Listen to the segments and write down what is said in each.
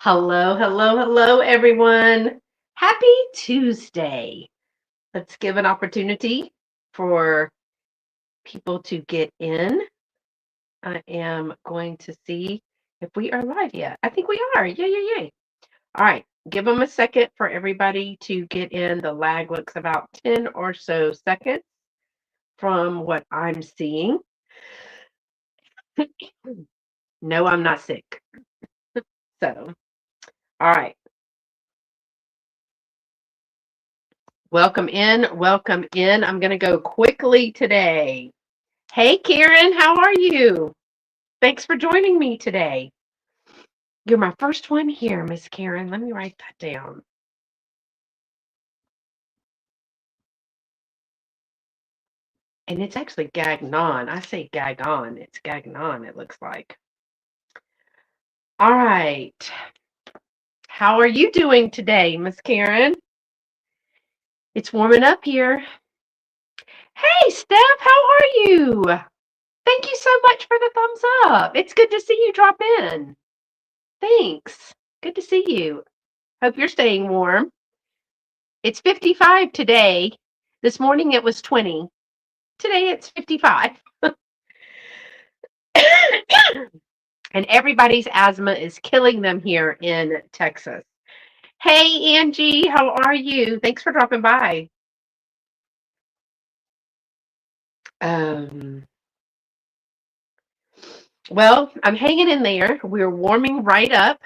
Hello, hello, hello, everyone. Happy Tuesday. Let's give an opportunity for people to get in. I am going to see if we are live yet. I think we are. Yay, yay, yay. All right. Give them a second for everybody to get in. The lag looks about 10 or so seconds from what I'm seeing. No, I'm not sick. So, all right. Welcome in. Welcome in. I'm going to go quickly today. Hey, Karen, how are you? Thanks for joining me today. You're my first one here, Miss Karen. Let me write that down. And it's actually Gagnon. I say Gagon. It's Gagnon, it looks like. All right. How are you doing today, Miss Karen? It's warming up here. Hey, Steph, how are you? Thank you so much for the thumbs up. It's good to see you drop in. Thanks. Good to see you. Hope you're staying warm. It's 55 today. This morning it was 20. Today it's 55. And everybody's asthma is killing them here in Texas. Hey, Angie, how are you? Thanks for dropping by. Um, Well, I'm hanging in there. We're warming right up.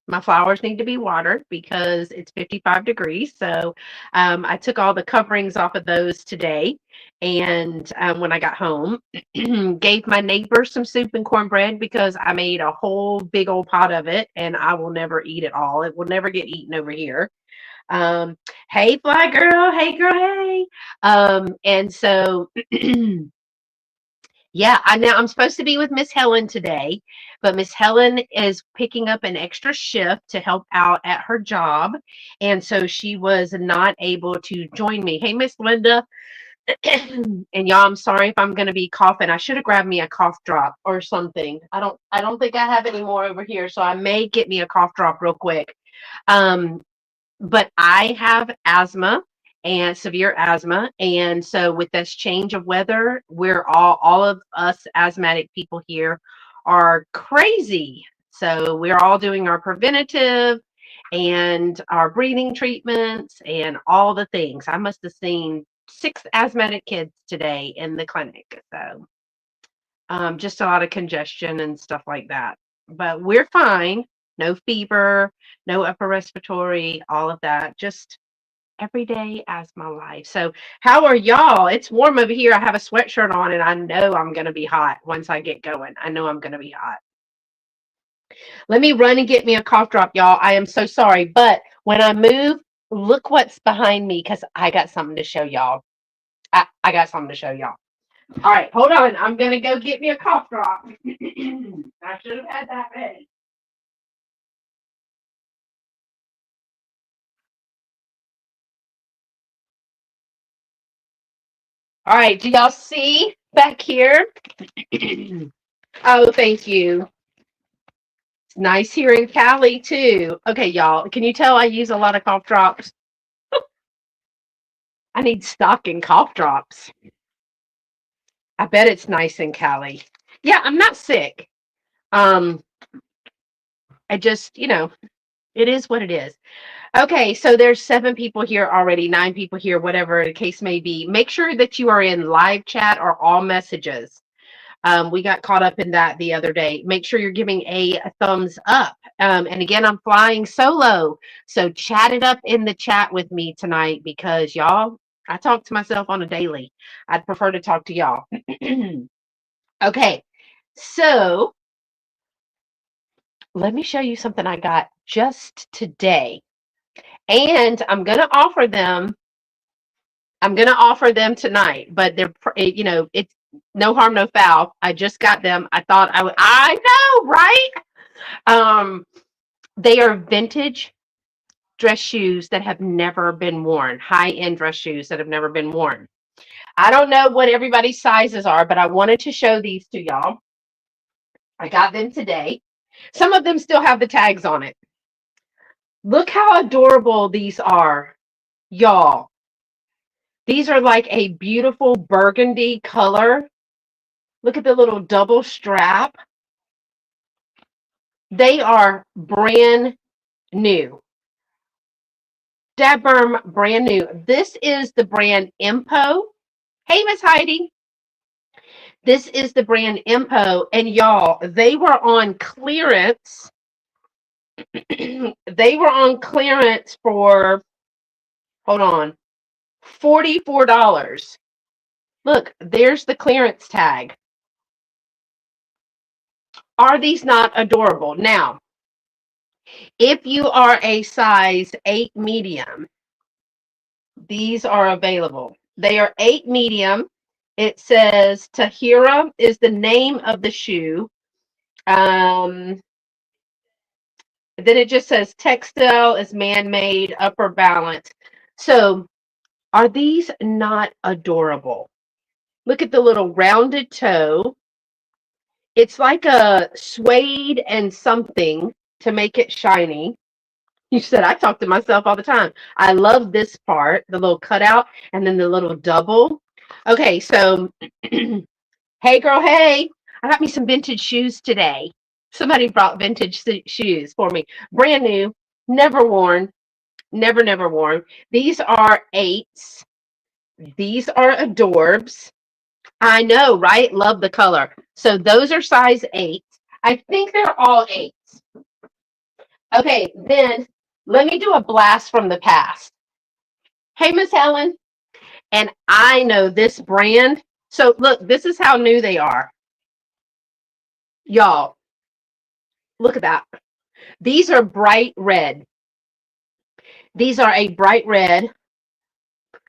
My flowers need to be watered because it's 55 degrees. So I took all the coverings off of those today. And when I got home, gave my neighbor some soup and cornbread because I made a whole big old pot of it and I will never eat it all. It will never get eaten over here. Um, hey, fly girl. Hey, girl. Hey. And so Yeah, I'm supposed to be with Miss Helen today, but Miss Helen is picking up an extra shift to help out at her job, and so she was not able to join me. Hey, Miss Linda, and y'all, I'm sorry if I'm going to be coughing. I should have grabbed me a cough drop or something. I don't think I have any more over here, so I may get me a cough drop real quick. Um, but I have asthma and severe asthma. And so with this change of weather, we're all of us asthmatic people here are crazy. So we're all doing our preventative and our breathing treatments and all the things. I must have seen 6 asthmatic kids today in the clinic. So just a lot of congestion and stuff like that. But we're fine. No fever, no upper respiratory, all of that. Just everyday asthma life. So, how are y'all? It's warm over here. I have a sweatshirt on, and I know I'm going to be hot once I get going. I know I'm going to be hot. Let me run and get me a cough drop, y'all. I am so sorry. But when I move, look what's behind me because I got something to show y'all. I got something to show y'all. All right, hold on. I'm going to go get me a cough drop. I should have had that ready. All right, do y'all see back here? Oh, thank you. It's nice here in Cali, too. Okay, y'all, can you tell I use a lot of cough drops? I need stocking cough drops. I bet it's nice in Cali. Yeah, I'm not sick. Um, I just, it is what it is. Okay, so there's 7 people here already, 9 people here, whatever the case may be. Make sure that you are in live chat or all messages. We got caught up in that the other day. Make sure you're giving a thumbs up. And again, I'm flying solo. So chat it up in the chat with me tonight because y'all, I talk to myself on a daily. I'd prefer to talk to y'all. Okay, so let me show you something I got just today. And I'm going to offer them. I'm going to offer them tonight, but they're, it's no harm, no foul. I just got them. I thought I know, right? Um, they are vintage dress shoes that have never been worn, high-end dress shoes that have never been worn. I don't know what everybody's sizes are, but I wanted to show these to y'all. I got them today. Some of them still have the tags on it. Look how adorable these are, y'all. These are like a beautiful burgundy color. Look at the little double strap. They are brand new. Dadberm, brand new. This is the brand Impo. Hey, Miss Heidi. This is the brand Impo. And y'all, they were on clearance. They were on clearance for, hold on, $44. Look, there's the clearance tag. Are these not adorable? Now, if you are a size 8 medium, these are available. They are 8 medium. It says Tahira is the name of the shoe. Then it just says textile is man-made, upper balance. So are these not adorable? Look at the little rounded toe. It's like a suede and something to make it shiny. You said I talk to myself all the time. I love this part, the little cutout, and then the little double. Okay, so hey girl, hey, I got me some vintage shoes today. Somebody brought vintage shoes for me. Brand new, never worn, never worn. These are 8s. These are adorbs. I know, right? Love the color. So those are size 8. I think they're all 8s. Okay, then let me do a blast from the past. Hey, Miss Helen. And I know this brand. So look, this is how new they are. Y'all, look at that. These are bright red. These are a bright red.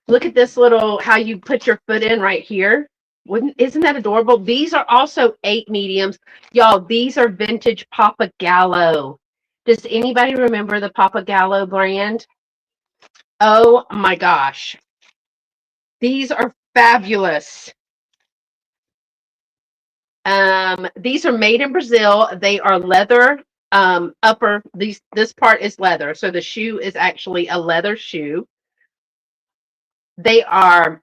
Look at this little, how you put your foot in right here. Isn't that adorable? These are also 8 mediums. Y'all, these are vintage Papagallo. Does anybody remember the Papagallo brand? Oh my gosh. These are fabulous. These are made in Brazil. They are leather upper. This part is leather. So the shoe is actually a leather shoe. They are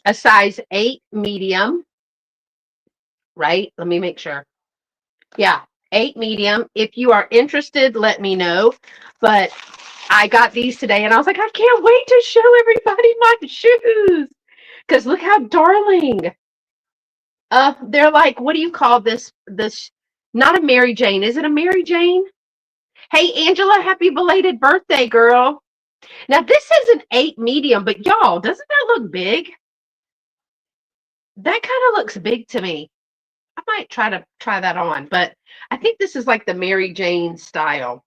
a size 8 medium, right? Let me make sure. Yeah, 8 medium. If you are interested, let me know. But I got these today and I was like, I can't wait to show everybody my shoes. Because look how darling. They're like, what do you call this? Not a Mary Jane. Is it a Mary Jane? Hey, Angela, happy belated birthday, girl. Now, this is an 8 medium, but y'all, doesn't that look big? That kind of looks big to me. I might try that on, but I think this is like the Mary Jane style.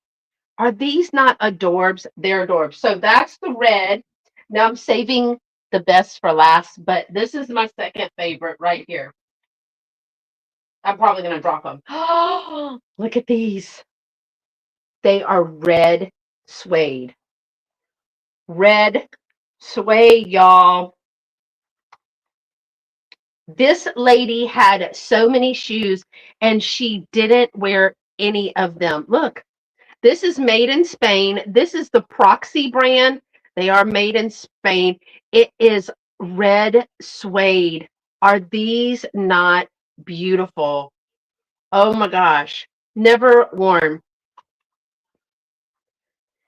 Are these not adorbs? They're adorbs. So that's the red. Now I'm saving the best for last, but this is my second favorite right here. I'm probably going to drop them. Oh, look at these. They are red suede. Red suede, y'all. This lady had so many shoes and she didn't wear any of them. Look, this is made in Spain. This is the Proxy brand. They are made in Spain. It is red suede. Are these not beautiful? Oh my gosh. Never worn.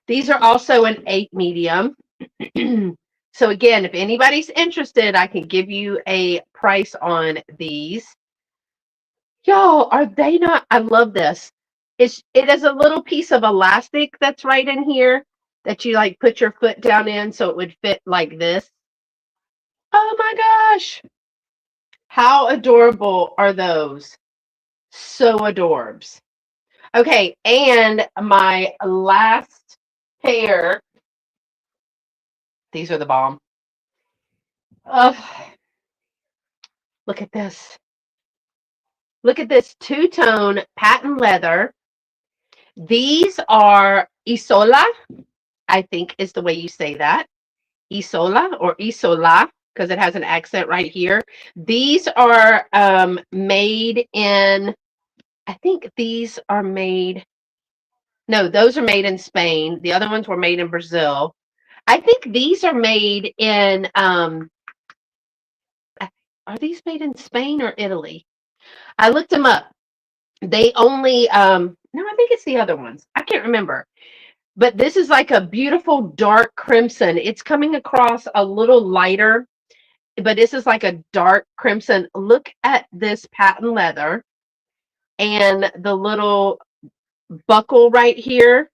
These are also an 8 medium. So again, if anybody's interested, I can give you a price on these. Y'all, are they not? I love this. It is a little piece of elastic that's right in here that you like put your foot down in so it would fit like this. Oh my gosh. How adorable are those? So adorbs. Okay, and my last pair. These are the bomb. Look at this. Look at this two-tone patent leather. These are Isola, I think is the way you say that. Isola or Isola, because it has an accent right here. These are made in I think these are made. No, those are made in Spain. The other ones were made in Brazil. I think these are made in are these made in Spain or Italy? I looked them up. They only no, I think it's the other ones. I can't remember. But this is like a beautiful dark crimson. It's coming across a little lighter, but this is like a dark crimson. Look at this patent leather and the little buckle right here.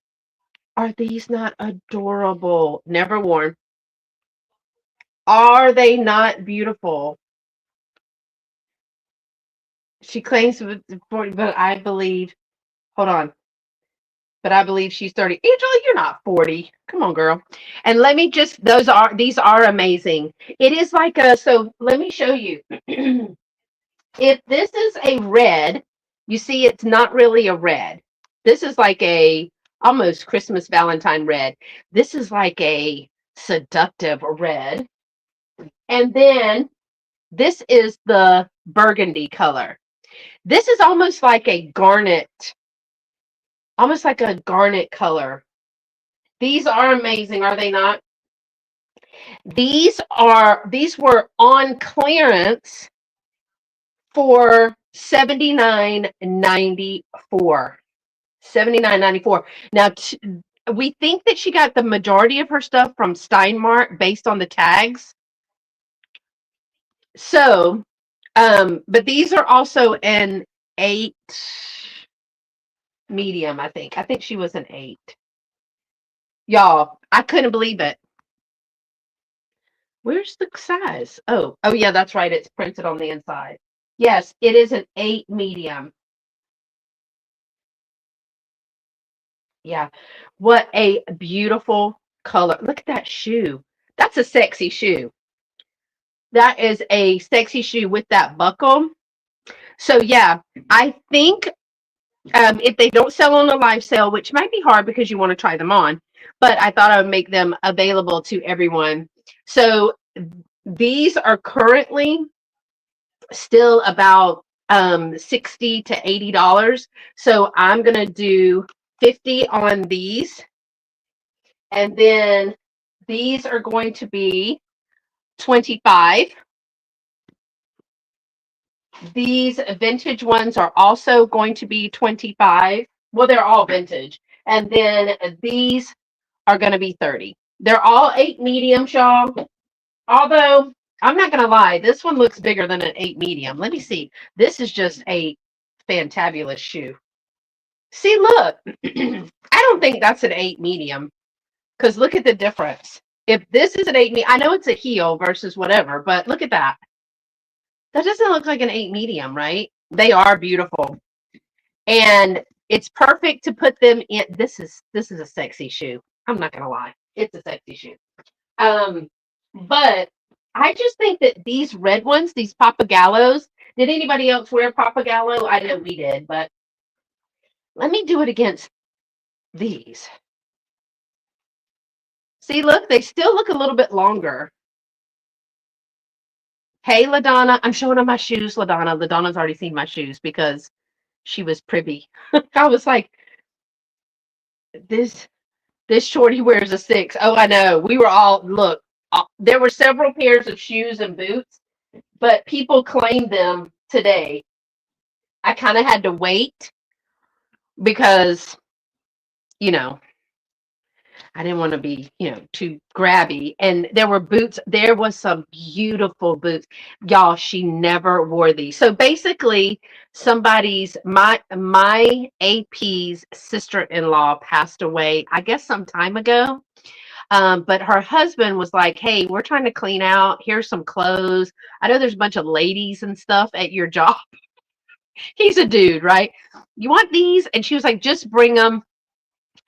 Are these not adorable? Never worn. Are they not beautiful? She claims to be 40, but I believe, hold on, but I believe she's 30. Angela, you're not 40. Come on, girl. And let me just, these are amazing. It is like a, so let me show you. If this is a red, you see it's not really a red. This is like a almost Christmas Valentine red. This is like a seductive red. And then this is the burgundy color. This is almost like a garnet color. These are amazing, are they not? These were on clearance for $79.94. $79.94. Now we think that she got the majority of her stuff from Steinmart based on the tags. So, but these are also an 8 medium, I think. I think she was an 8. Y'all, I couldn't believe it. Where's the size? Oh yeah, that's right. It's printed on the inside. Yes, it is an 8 medium. Yeah. What a beautiful color. Look at that shoe. That's a sexy shoe. That is a sexy shoe with that buckle. So yeah, I think if they don't sell on a live sale, which might be hard because you want to try them on, but I thought I would make them available to everyone. So these are currently still about 60 to $80. So I'm gonna do 50 on these, and then these are going to be 25. These vintage ones are also going to be 25. Well, they're all vintage. And then these are going to be 30. They're all 8 mediums, y'all. Although, I'm not going to lie, this one looks bigger than an 8 medium. Let me see. This is just a fantabulous shoe. See, look. I don't think that's an 8 medium because look at the difference. If this is an 8 medium, I know it's a heel versus whatever, but look at that. That doesn't look like an 8 medium, right? They are beautiful. And it's perfect to put them in. This is a sexy shoe. I'm not gonna lie. It's a sexy shoe. But I just think that these red ones, these Papagallos, did anybody else wear Papagallo? I know we did, but let me do it against these. See, look, they still look a little bit longer. Hey, LaDonna, I'm showing her my shoes, LaDonna. LaDonna's already seen my shoes because she was privy. I was like, this shorty wears a 6. Oh, I know. We were all look. There were several pairs of shoes and boots, but people claimed them today. I kind of had to wait because you know I didn't want to be too grabby. And there were boots. There was some beautiful boots, y'all. She never wore these. So basically, my AP's sister-in-law passed away, I guess, some time ago. But her husband was like, hey, we're trying to clean out. Here's some clothes. I know there's a bunch of ladies and stuff at your job. He's a dude, right? You want these? And she was like, just bring them.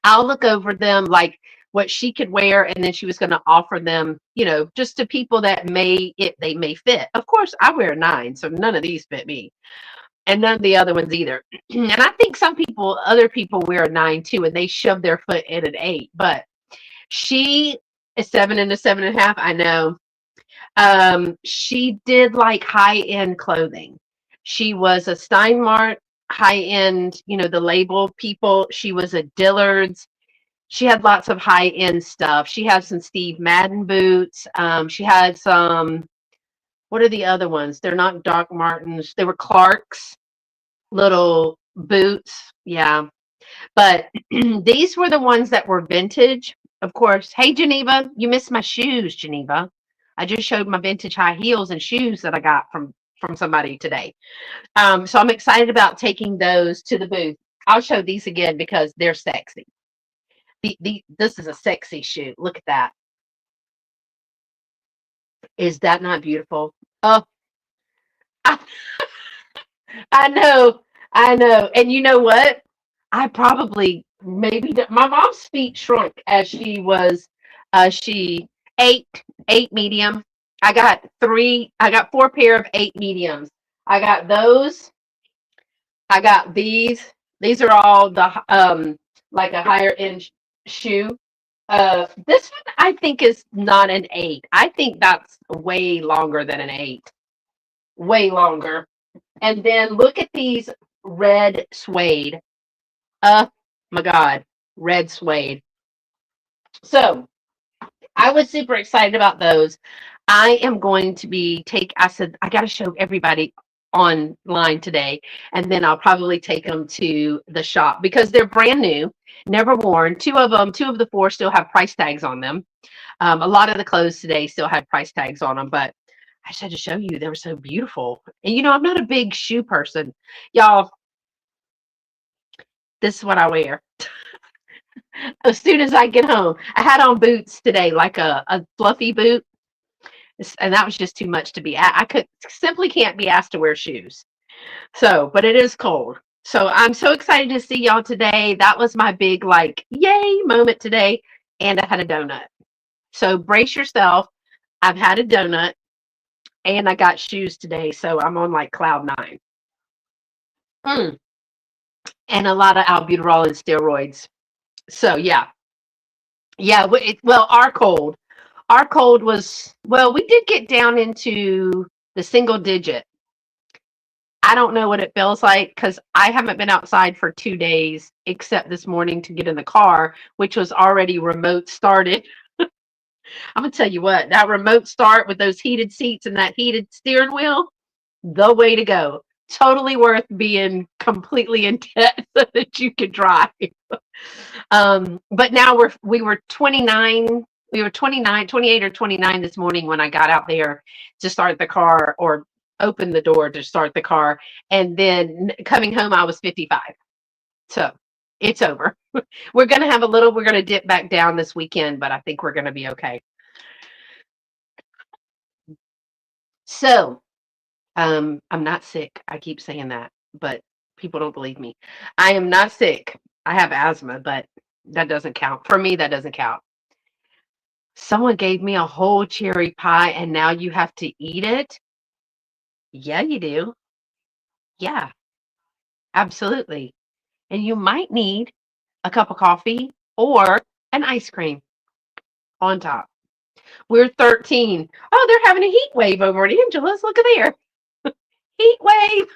I'll look over them, like what she could wear. And then she was going to offer them, just to people that they may fit. Of course, I wear a 9, so none of these fit me. And none of the other ones either. And I think other people wear a 9 too, and they shove their foot in an 8. But she is 7 and a 7.5. I know. She did like high-end clothing. She was a Steinmart high-end, the label people. She was a Dillard's. She had lots of high-end stuff. She had some Steve Madden boots. She had some, what are the other ones? They're not Doc Martens. They were Clark's little boots. Yeah. But these were the ones that were vintage. Of course. Hey, Geneva, you missed my shoes, Geneva. I just showed my vintage high heels and shoes that I got from somebody today. So I'm excited about taking those to the booth. I'll show these again because they're sexy. This is a sexy shoe. Look at that. Is that not beautiful? Oh, I, I know. I know. And you know what? I probably maybe my mom's feet shrunk as she ate medium. I got four pair of 8 mediums. I got those. I got these. These are all the like a higher end shoe. This one I think is not an 8. I think that's way longer than an 8. Way longer. And then look at these red suede. Oh my God, red suede. So I was super excited about those. I am going to I said, I got to show everybody online today, and then I'll probably take them to the shop because they're brand new, never worn. Two of the four still have price tags on them. A lot of the clothes today still had price tags on them, but I just had to show you they were so beautiful. And I'm not a big shoe person. Y'all, this is what I wear. As soon as I get home, I had on boots today, like a fluffy boot, and that was just too much to be. I could simply can't be asked to wear shoes. So, but it is cold. So I'm so excited to see y'all today. That was my big like yay moment today, and I had a donut. So brace yourself. I've had a donut, and I got shoes today, so I'm on like cloud 9. Mm. And a lot of albuterol and steroids. So yeah, yeah. Well, our cold was, well, we did get down into the single digit. I don't know what it feels like because I haven't been outside for 2 days except this morning to get in the car, which was already remote started. I'm gonna tell you what, that remote start with those heated seats and that heated steering wheel, the way to go. Totally worth being completely in debt so that you could drive. But now we were 29, 28 or 29 this morning when I got out there to start the car or open the door to start the car. And then coming home, I was 55. So it's over. We're going to dip back down this weekend, but I think we're going to be okay. So, I'm not sick. I keep saying that, but people don't believe me. I am not sick. I have asthma, but that doesn't count. For me, that doesn't count. Someone gave me a whole cherry pie and now you have to eat it. Yeah, you do. Yeah, absolutely. And you might need a cup of coffee or an ice cream on top. We're 13. Oh, they're having a heat wave over at Angela's. Look at there. Heat wave.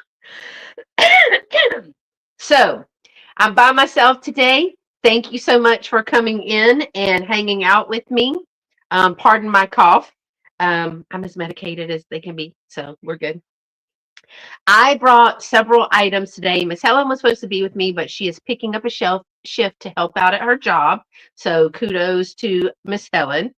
So I'm by myself today. Thank you so much for coming in and hanging out with me. Pardon my cough. I'm as medicated as they can be, so we're good. I brought several items today. Miss Helen was supposed to be with me, but she is picking up a shelf shift to help out at her job. So kudos to Miss Helen.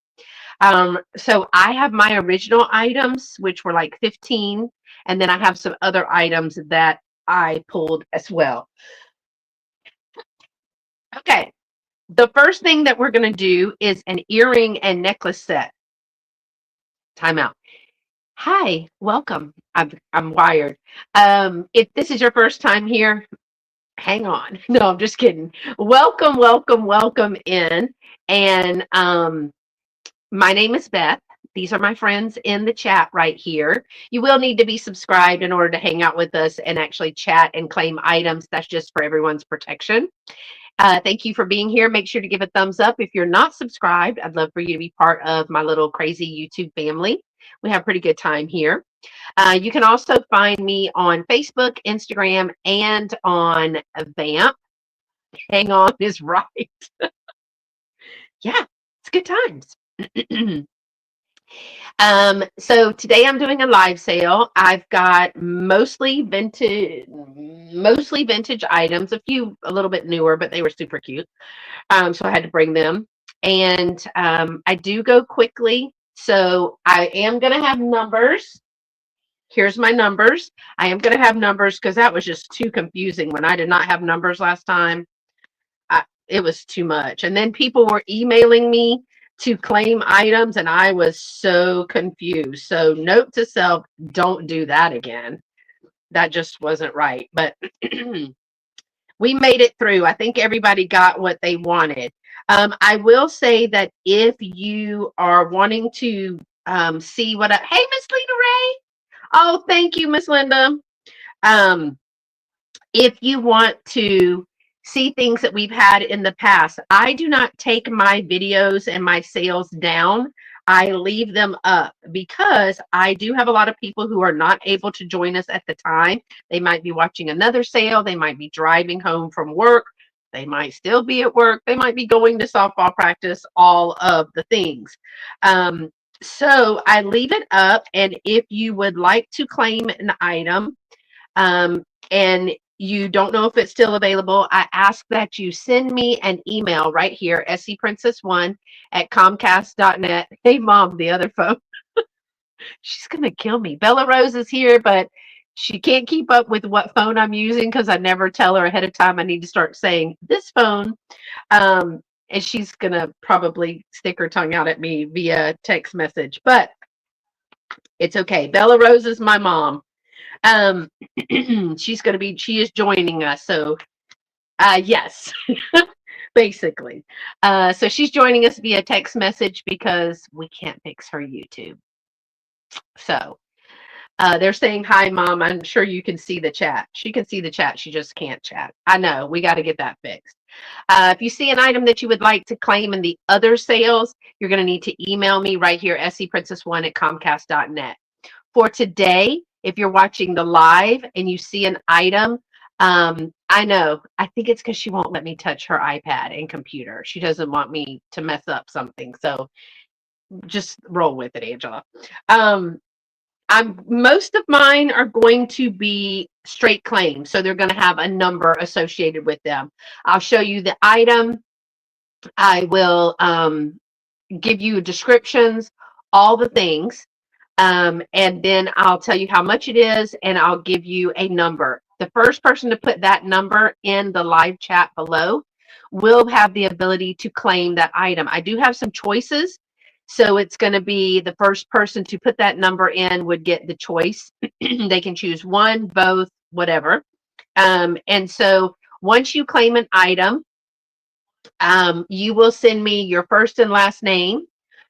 So I have my original items, which were like 15, and then I have some other items that I pulled as well. Okay. The first thing that we're going to do is an earring and necklace set. Time out. Hi, welcome. I'm wired. If this is your first time here, hang on. No, I'm just kidding. Welcome, welcome, welcome in. And my name is Beth. These are my friends in the chat right here. You will need to be subscribed in order to hang out with us and actually chat and claim items. That's just for everyone's protection. Thank you for being here. Make sure to give a thumbs up. If you're not subscribed, I'd love for you to be part of my little crazy YouTube family. We have a pretty good time here. You can also find me on Facebook, Instagram, and on Vamp. Hang on is right. Yeah, it's good times. So today I'm doing a live sale. I've got mostly vintage items, a few a little bit newer, but they were super cute. So I had to bring them. And I do go quickly. So I am going to have numbers. Here's my numbers. I am going to have numbers because that was just too confusing when I did not have numbers last time. It was too much. And then people were emailing me to claim items, and I was so confused. So, note to self, don't do that again. That just wasn't right. But we made it through. I think everybody got what they wanted. I will say that if you are wanting to see what hey, Miss Lena Ray. Oh, thank you, Miss Linda. Um, if you want to see things that we've had in the past, I do not take my videos and my sales down. I leave them up because I do have a lot of people who are not able to join us at the time. They might be watching another sale. They might be driving home from work. They might still be at work. They might be going to softball practice, all of the things. So I leave it up. And if you would like to claim an item, and you don't know if it's still available, I ask that you send me an email right here, scprincess1 at comcast.net. Hey, Mom, the other phone. She's going to kill me. Bella Rose is here, but she can't keep up with what phone I'm using because I never tell her ahead of time. I need to start saying this phone. And she's going to probably stick her tongue out at me via text message, but it's okay. Bella Rose is my mom. Um, she is joining us. So, yes, basically. So she's joining us via text message because we can't fix her YouTube. So, they're saying, hi, Mom. I'm sure you can see the chat. She can see the chat. She just can't chat. I know. We got to get that fixed. If you see an item that you would like to claim in the other sales, you're going to need to email me right here, scprincess1 at comcast.net. For today, if you're watching the live and you see an item, I know, I think it's because she won't let me touch her iPad and computer. She doesn't want me to mess up something. So just roll with it, Angela. Most of mine are going to be straight claims. So they're going to have a number associated with them. I'll show you the item. I will give you descriptions, all the things. And then I'll tell you how much it is, and I'll give you a number. The first person to put that number in the live chat below will have the ability to claim that item. I do have some choices. So it's going to be the first person to put that number in would get the choice. They can choose one, both, whatever. And so once you claim an item, you will send me your first and last name,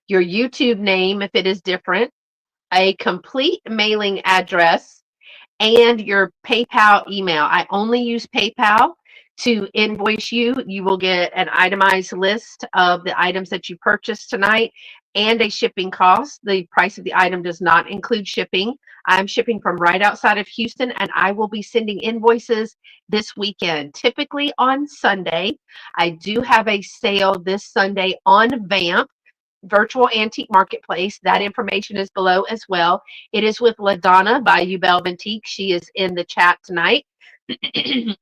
your YouTube name if it is different, a complete mailing address, and your PayPal email. I only use PayPal to invoice you. You will get an itemized list of the items that you purchased tonight and a shipping cost. The price of the item does not include shipping. I'm shipping from right outside of Houston, and I will be sending invoices this weekend, typically on Sunday. I do have a sale this Sunday on Vamp virtual antique marketplace. That information is below as well. It is with LaDonna by Ubel Antique. She is in the chat tonight.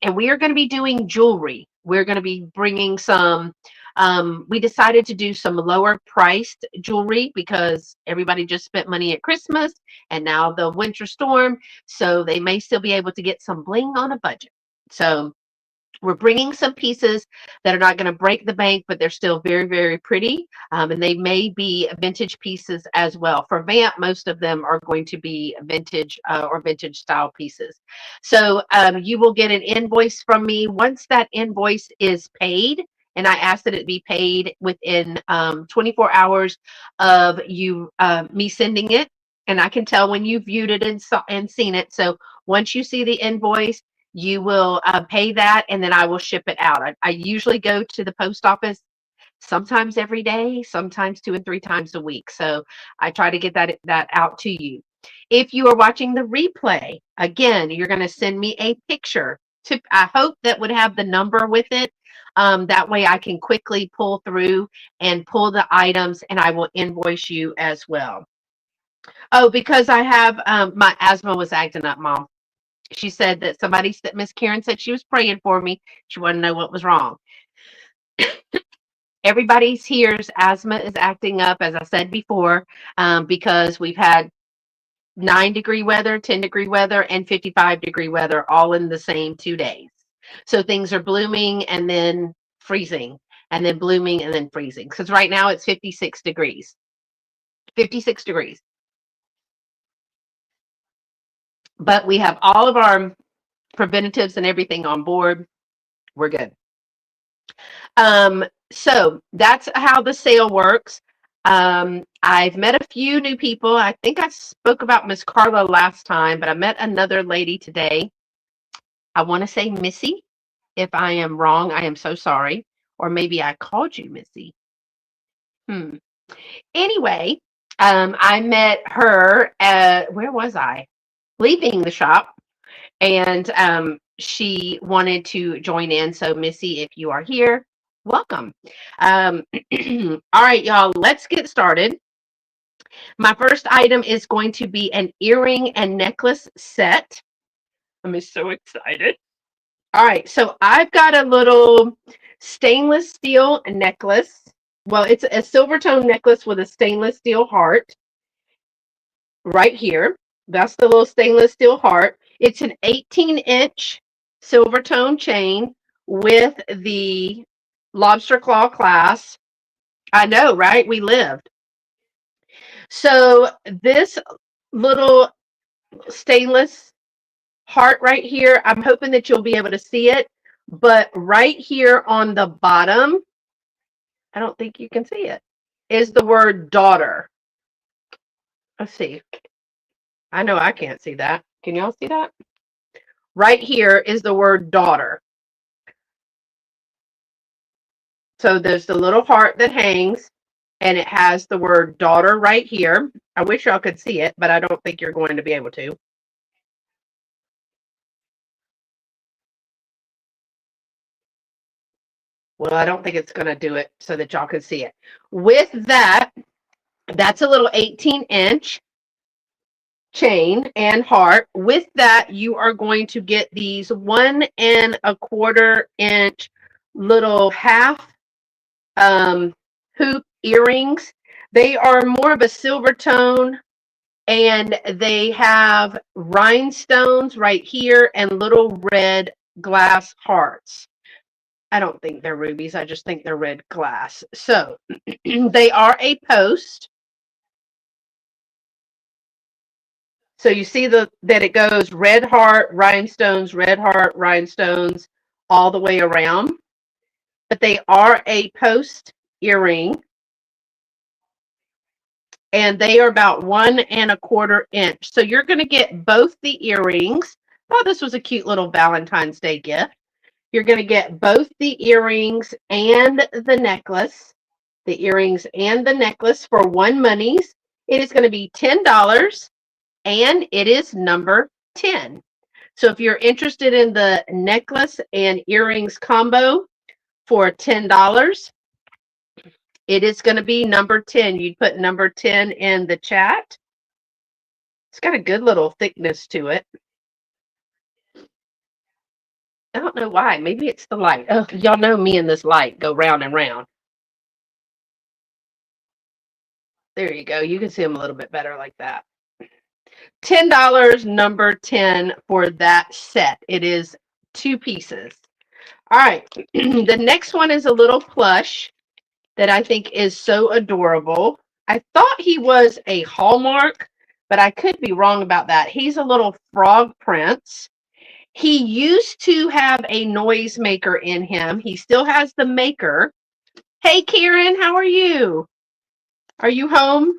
And we are going to be doing jewelry. We're going to be bringing some, we decided to do some lower priced jewelry because everybody just spent money at Christmas and now the winter storm. So they may still be able to get some bling on a budget. So we're bringing some pieces that are not going to break the bank, but they're still very, very pretty. And they may be vintage pieces as well. For Vamp, most of them are going to be vintage or vintage style pieces. So you will get an invoice from me. Once that invoice is paid, and I ask that it be paid within 24 hours of you me sending it. And I can tell when you viewed it and seen it. So once you see the invoice, you will pay that, and then I will ship it out. I usually go to the post office sometimes every day, sometimes 2 and 3 times a week. So I try to get that out to you. If you are watching the replay, again, you're going to send me a picture. I hope that would have the number with it. That way I can quickly pull through and pull the items, and I will invoice you as well. Oh, because I have my asthma was acting up, Mom. She said that Miss Karen said she was praying for me. She wanted to know what was wrong. Everybody's here's asthma is acting up, as I said before, because we've had 9-degree weather, 10-degree weather, and 55-degree weather all in the same 2 days. So things are blooming and then freezing, and then blooming and then freezing. Because right now it's 56 degrees. 56 degrees. But we have all of our preventatives and everything on board. We're good. So that's how the sale works. I've met a few new people. I think I spoke about Miss Carla last time, but I met another lady today. I want to say Missy. If I am wrong, I am so sorry. Or maybe I called you Missy. Anyway, I met her where was I? Leaving the shop. And she wanted to join in. So Missy, if you are here, welcome. All right, y'all, let's get started. My first item is going to be an earring and necklace set. I'm so excited. All right, so I've got a little stainless steel necklace. Well, it's a silver tone necklace with a stainless steel heart right here. That's the little stainless steel heart. It's an 18-inch silver tone chain with the lobster claw clasp. I know, right? We lived. So this little stainless heart right here, I'm hoping that you'll be able to see it, but right here on the bottom, I don't think you can see it, is the word daughter. Let's see. I know I can't see that. Can y'all see that? Right here is the word daughter. So there's the little heart that hangs, and it has the word daughter right here. I wish y'all could see it, but I don't think you're going to be able to. Well, I don't think it's going to do it so that y'all can see it. With that, that's a little 18-inch chain and heart. With that, you are going to get these 1.25-inch little half hoop earrings. They are more of a silver tone, and they have rhinestones right here and little red glass hearts. I don't think they're rubies. I just think they're red glass. So they are a post. So you see that it goes red heart, rhinestones, all the way around. But they are a post earring. And they are about 1.25 inch. So you're going to get both the earrings. I thought this was a cute little Valentine's Day gift. You're going to get both the earrings and the necklace. The earrings and the necklace for one monies. It is going to be $10, and it is number 10. So if you're interested in the necklace and earrings combo for $10, it is going to be number 10. You'd put number 10 in the chat. It's got a good little thickness to it. I don't know why. Maybe it's the light. Oh, y'all know me and this light go round and round. There you go. You can see them a little bit better like that. $10, number 10 for that set. It is 2 pieces. All right. The next one is a little plush that I think is so adorable. I thought he was a Hallmark, but I could be wrong about that. He's a little frog prince. He used to have a noisemaker in him. He still has the maker. Hey, Karen, how are you? Are you home?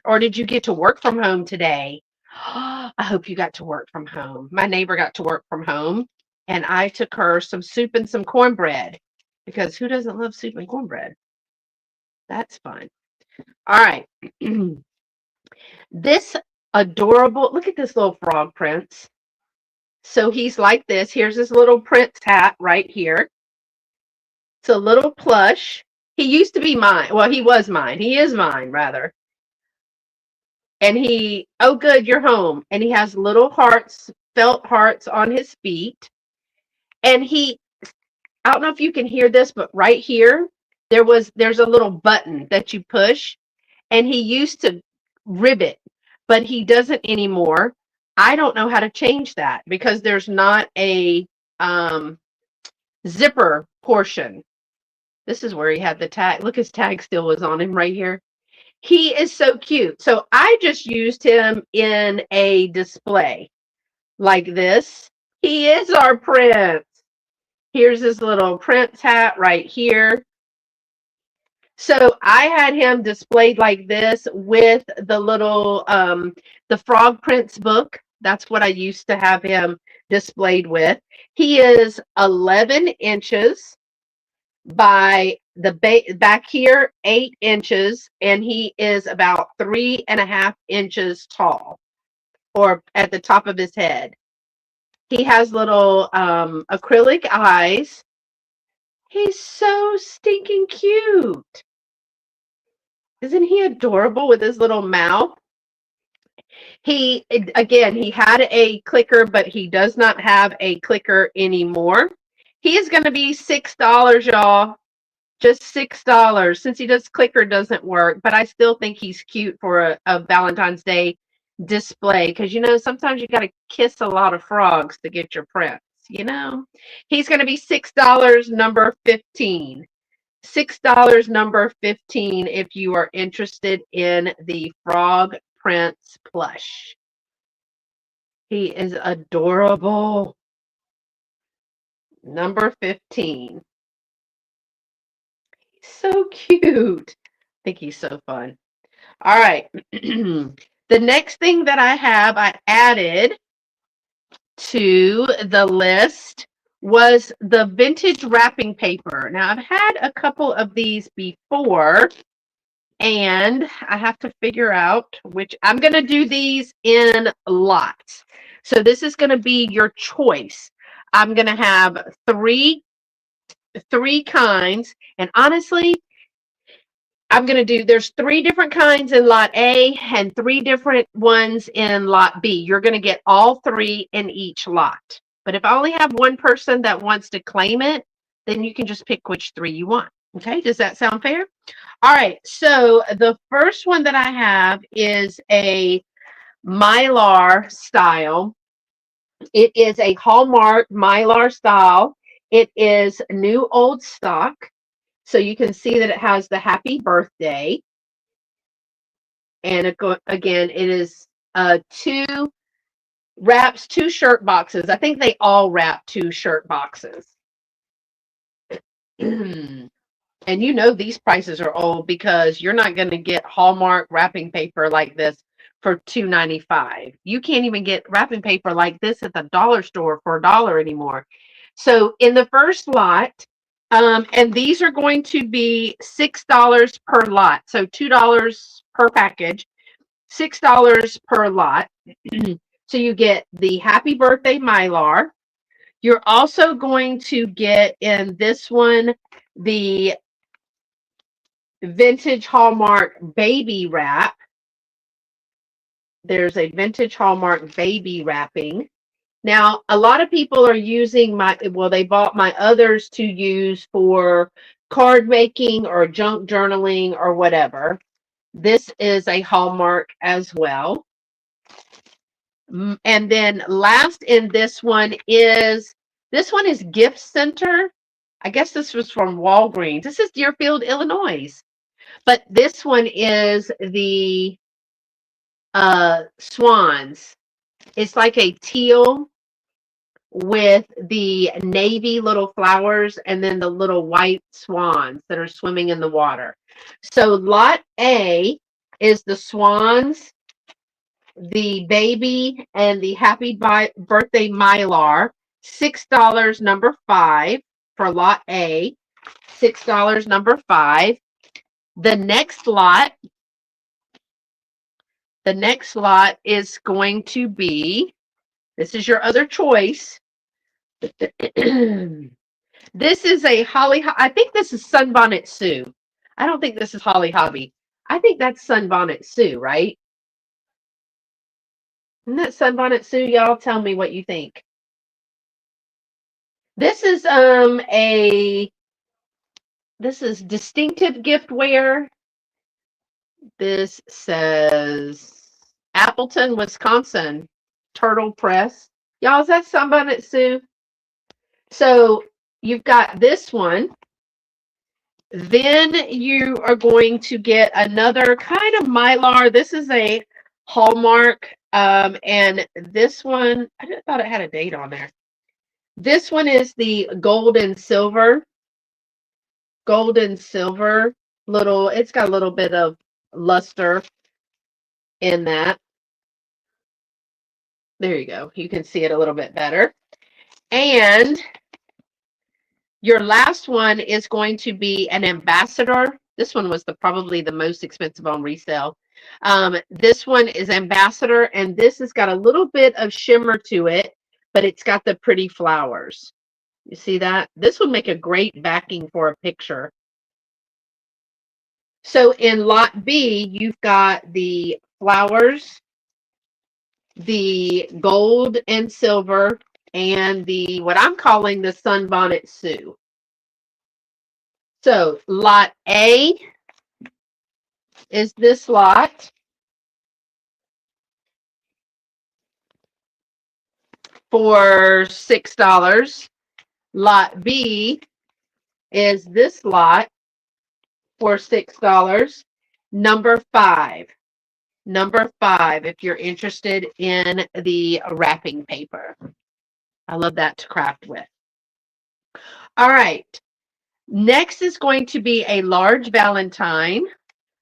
Or did you get to work from home today? I hope you got to work from home. My neighbor got to work from home, and I took her some soup and some cornbread, because who doesn't love soup and cornbread? That's fun. All right. This adorable. Look at this little frog prince. So he's like this. Here's his little prince hat right here. It's a little plush. He used to be mine. Well, he was mine. He is mine, rather. And he, oh, good, you're home. And he has little hearts, felt hearts on his feet. And he, I don't know if you can hear this, but right here, there's a little button that you push. And he used to ribbit, but he doesn't anymore. I don't know how to change that because there's not a zipper portion. This is where he had the tag. Look, his tag still was on him right here. He is so cute. So I just used him in a display like this. He is our prince. Here's his little prince hat right here. So I had him displayed like this with the little, the Frog Prince book. That's what I used to have him displayed with. He is 11 inches by the back here, 8 inches, and he is about 3.5 inches tall, or at the top of his head. He has little acrylic eyes. He's so stinking cute. Isn't he adorable with his little mouth? He, again, he had a clicker, but he does not have a clicker anymore. He is going to be $6, y'all. Just $6. Since he does clicker doesn't work, but I still think he's cute for a Valentine's Day display because, you know, sometimes you got to kiss a lot of frogs to get your prince, you know. He's going to be $6, number 15. $6, number 15, if you are interested in the Frog Prince plush. He is adorable. Number 15. He's so cute. I think he's so fun. All right. The next thing that I added to the list was the vintage wrapping paper. Now, I've had a couple of these before, and I have to figure out which. I'm going to do these in lots. So this is going to be your choice. I'm going to have three kinds, and honestly, I'm going to do, there's 3 different kinds in lot A and 3 different ones in lot B. You're going to get all 3 in each lot. But if I only have one person that wants to claim it, then you can just pick which 3 you want. Okay, does that sound fair? All right, so the first one that I have is a Mylar style. It is a Hallmark Mylar style. It is new old stock. So you can see that it has the happy birthday. And again, it is 2 wraps, 2 shirt boxes. I think they all wrap 2 shirt boxes. And you know these prices are old because you're not going to get Hallmark wrapping paper like this for $2.95. You can't even get wrapping paper like this at the dollar store for $1 anymore. So in the first lot, and these are going to be $6 per lot. So $2 per package, $6 per lot. So you get the Happy Birthday Mylar. You're also going to get in this one the vintage Hallmark baby wrap. There's a vintage Hallmark baby wrapping. Now, a lot of people are using they bought my others to use for card making or junk journaling or whatever. This is a Hallmark as well. And then last in this one is Gift Center. I guess this was from Walgreens. This is Deerfield, Illinois. But this one is the swans. It's like a teal with the navy little flowers and then the little white swans that are swimming in the water. So lot A is the swans, the baby, and the happy birthday Mylar. $6, number 5 for lot A. $6, number 5. The next lot The next lot is going to be, this is your other choice. This is a I think this is Sunbonnet Sue. I don't think this is Holly Hobby. I think that's Sunbonnet Sue, right? Isn't that Sunbonnet Sue? Y'all tell me what you think. This is this is distinctive giftware. This says Appleton, Wisconsin, Turtle Press. Y'all, is that Sunbonnet Sue? So you've got this one. Then you are going to get another kind of Mylar. This is a Hallmark. And this one, I just thought it had a date on there. This one is the gold and silver. Gold and silver. It's got a little bit of luster in that. There you go. You can see it a little bit better. And your last one is going to be an ambassador. This one was probably the most expensive on resale. This one is ambassador, and this has got a little bit of shimmer to it, but it's got the pretty flowers. You see that? This would make a great backing for a picture. So in lot B, you've got the flowers, the gold and silver, and the what I'm calling the Sunbonnet Sue. So lot A is this lot for $6. Lot B is this lot for $6. Number 5. Number 5, if you're interested in the wrapping paper. I love that to craft with. All right. Next is going to be a large Valentine.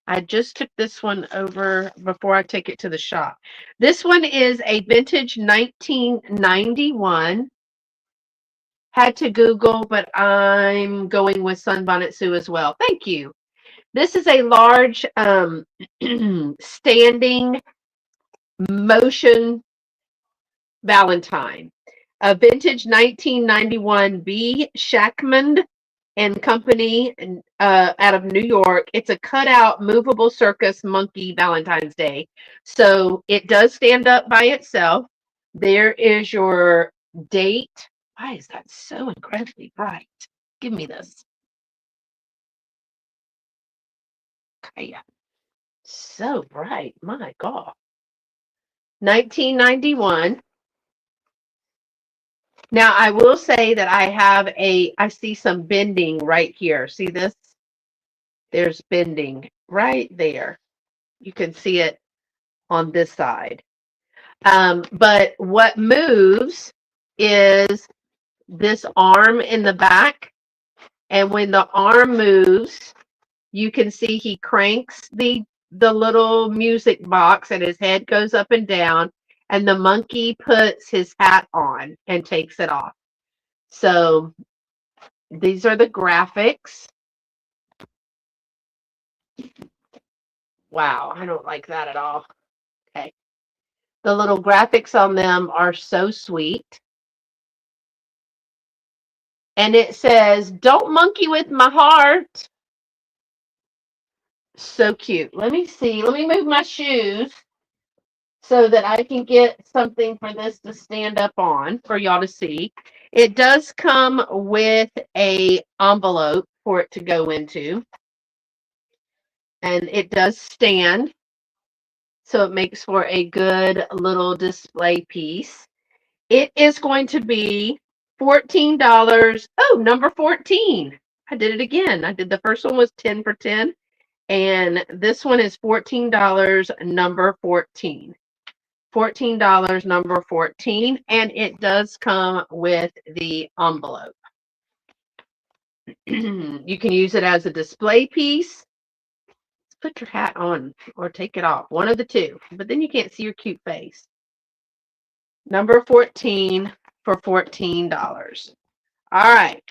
I just took this one over before I take it to the shop. This one is a vintage 1991. Had to Google, but I'm going with Sunbonnet Sue as well. Thank you. This is a large standing motion Valentine. A vintage 1991 B. Shackman and Company out of New York. It's a cutout movable circus monkey Valentine's Day. So it does stand up by itself. There is your date. Why is that so incredibly bright? Give me this. Okay. So bright. My God. 1991. Now, I will say that I see some bending right here. See this? There's bending right there. You can see it on this side. But what moves is this arm in the back. And when the arm moves, you can see he cranks the little music box and his head goes up and down. And the monkey puts his hat on and takes it off. So these are the graphics. Wow, I don't like that at all. Okay. The little graphics on them are so sweet. And it says, "Don't monkey with my heart." So cute. Let me see. Let me move my shoes so that I can get something for this to stand up on for y'all to see. It does come with a envelope for it to go into. And it does stand. So it makes for a good little display piece. It is going to be $14. Oh, number 14. I did it again. I did the first one was 10 for 10. And this one is $14, number 14. $14, number 14. And it does come with the envelope. You can use it as a display piece. Put your hat on or take it off. One of the two. But then you can't see your cute face. Number 14 for $14. All right.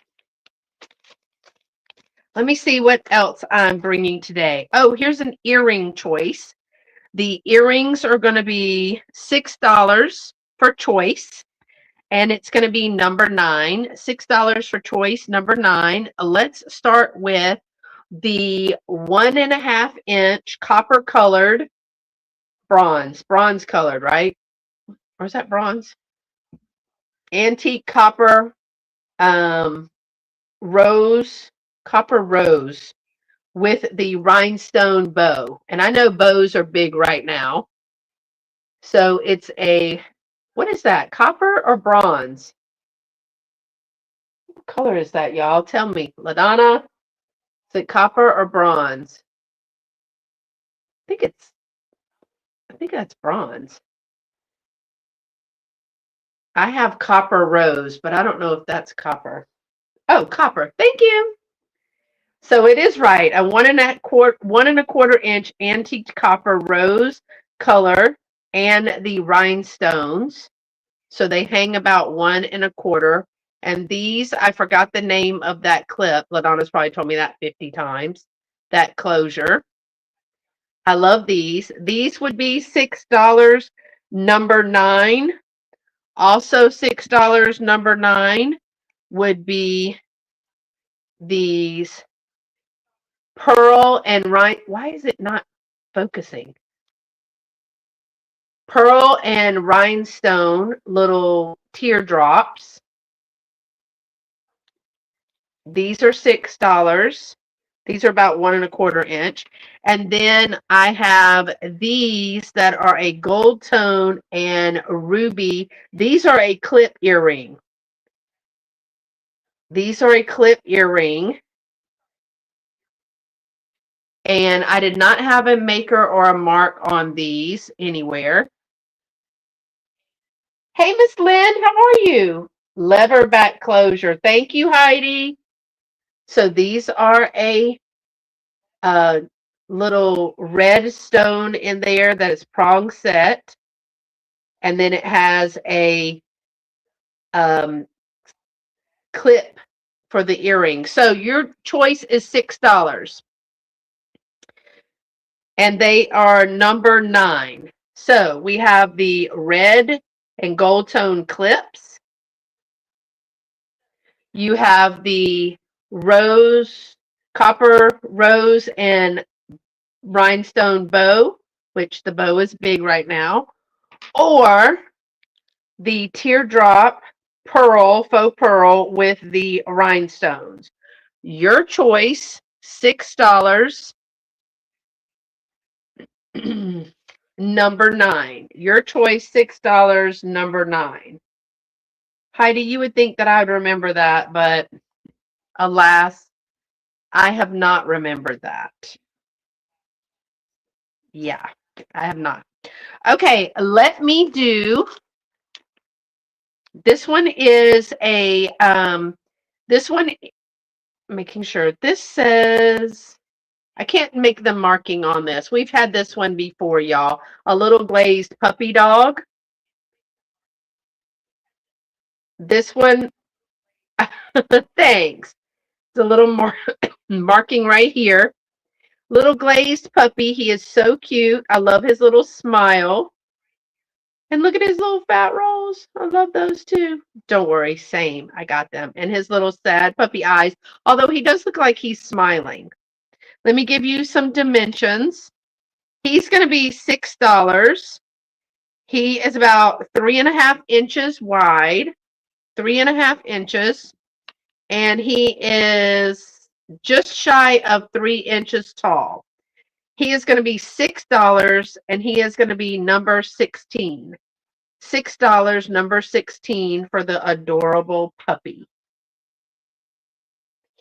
Let me see what else I'm bringing today. Oh, here's an earring choice. The earrings are going to be $6 for choice, and it's going to be number 9. $6 for choice, number 9. Let's start with the 1.5-inch copper colored bronze colored, right? Or is that bronze? Antique copper rose, copper rose with the rhinestone bow. And I know bows are big right now. So it's what is that? Copper or bronze? What color is that, y'all? Tell me. LaDonna, is it copper or bronze? I think that's bronze. I have copper rose, but I don't know if that's copper. Oh, copper. Thank you. So it is right. A 1.25-inch antique copper rose color and the rhinestones. So they hang about 1.25. And these, I forgot the name of that clip. LaDonna's probably told me that 50 times. That closure. I love these. These would be $6. Number 9. Also $6. Number 9 would be these pearl and why is it not focusing? Pearl and rhinestone little teardrops. These are $6. These are about 1.25 inch. And then I have these that are a gold tone and ruby. These are a clip earring. These are a clip earring. And I did not have a maker or a mark on these anywhere. Hey, Miss Lynn, how are you? Lever back closure. Thank you, Heidi. So these are a little red stone in there that is prong set. And then it has a clip for the earring. So your choice is $6. And they are number 9. So we have the red and gold tone clips. You have the rose, copper rose and rhinestone bow, which the bow is big right now, or the teardrop pearl, faux pearl with the rhinestones. Your choice, $6. Number 9. Your choice, $6. Number 9. Heidi, you would think that I would remember that, but alas, I have not remembered that. Yeah, I have not. Okay, let me do. This one is this one, making sure this says, I can't make the marking on this. We've had this one before, y'all. A little glazed puppy dog. This one, thanks. It's a little more marking right here. Little glazed puppy. He is so cute. I love his little smile. And look at his little fat rolls. I love those too. Don't worry, same. I got them. And his little sad puppy eyes. Although he does look like he's smiling. Let me give you some dimensions. He's going to be $6. He is about 3.5 inches wide. 3.5 inches. And he is just shy of 3 inches tall. He is going to be $6, and he is going to be number 16. $6, number 16 for the adorable puppy.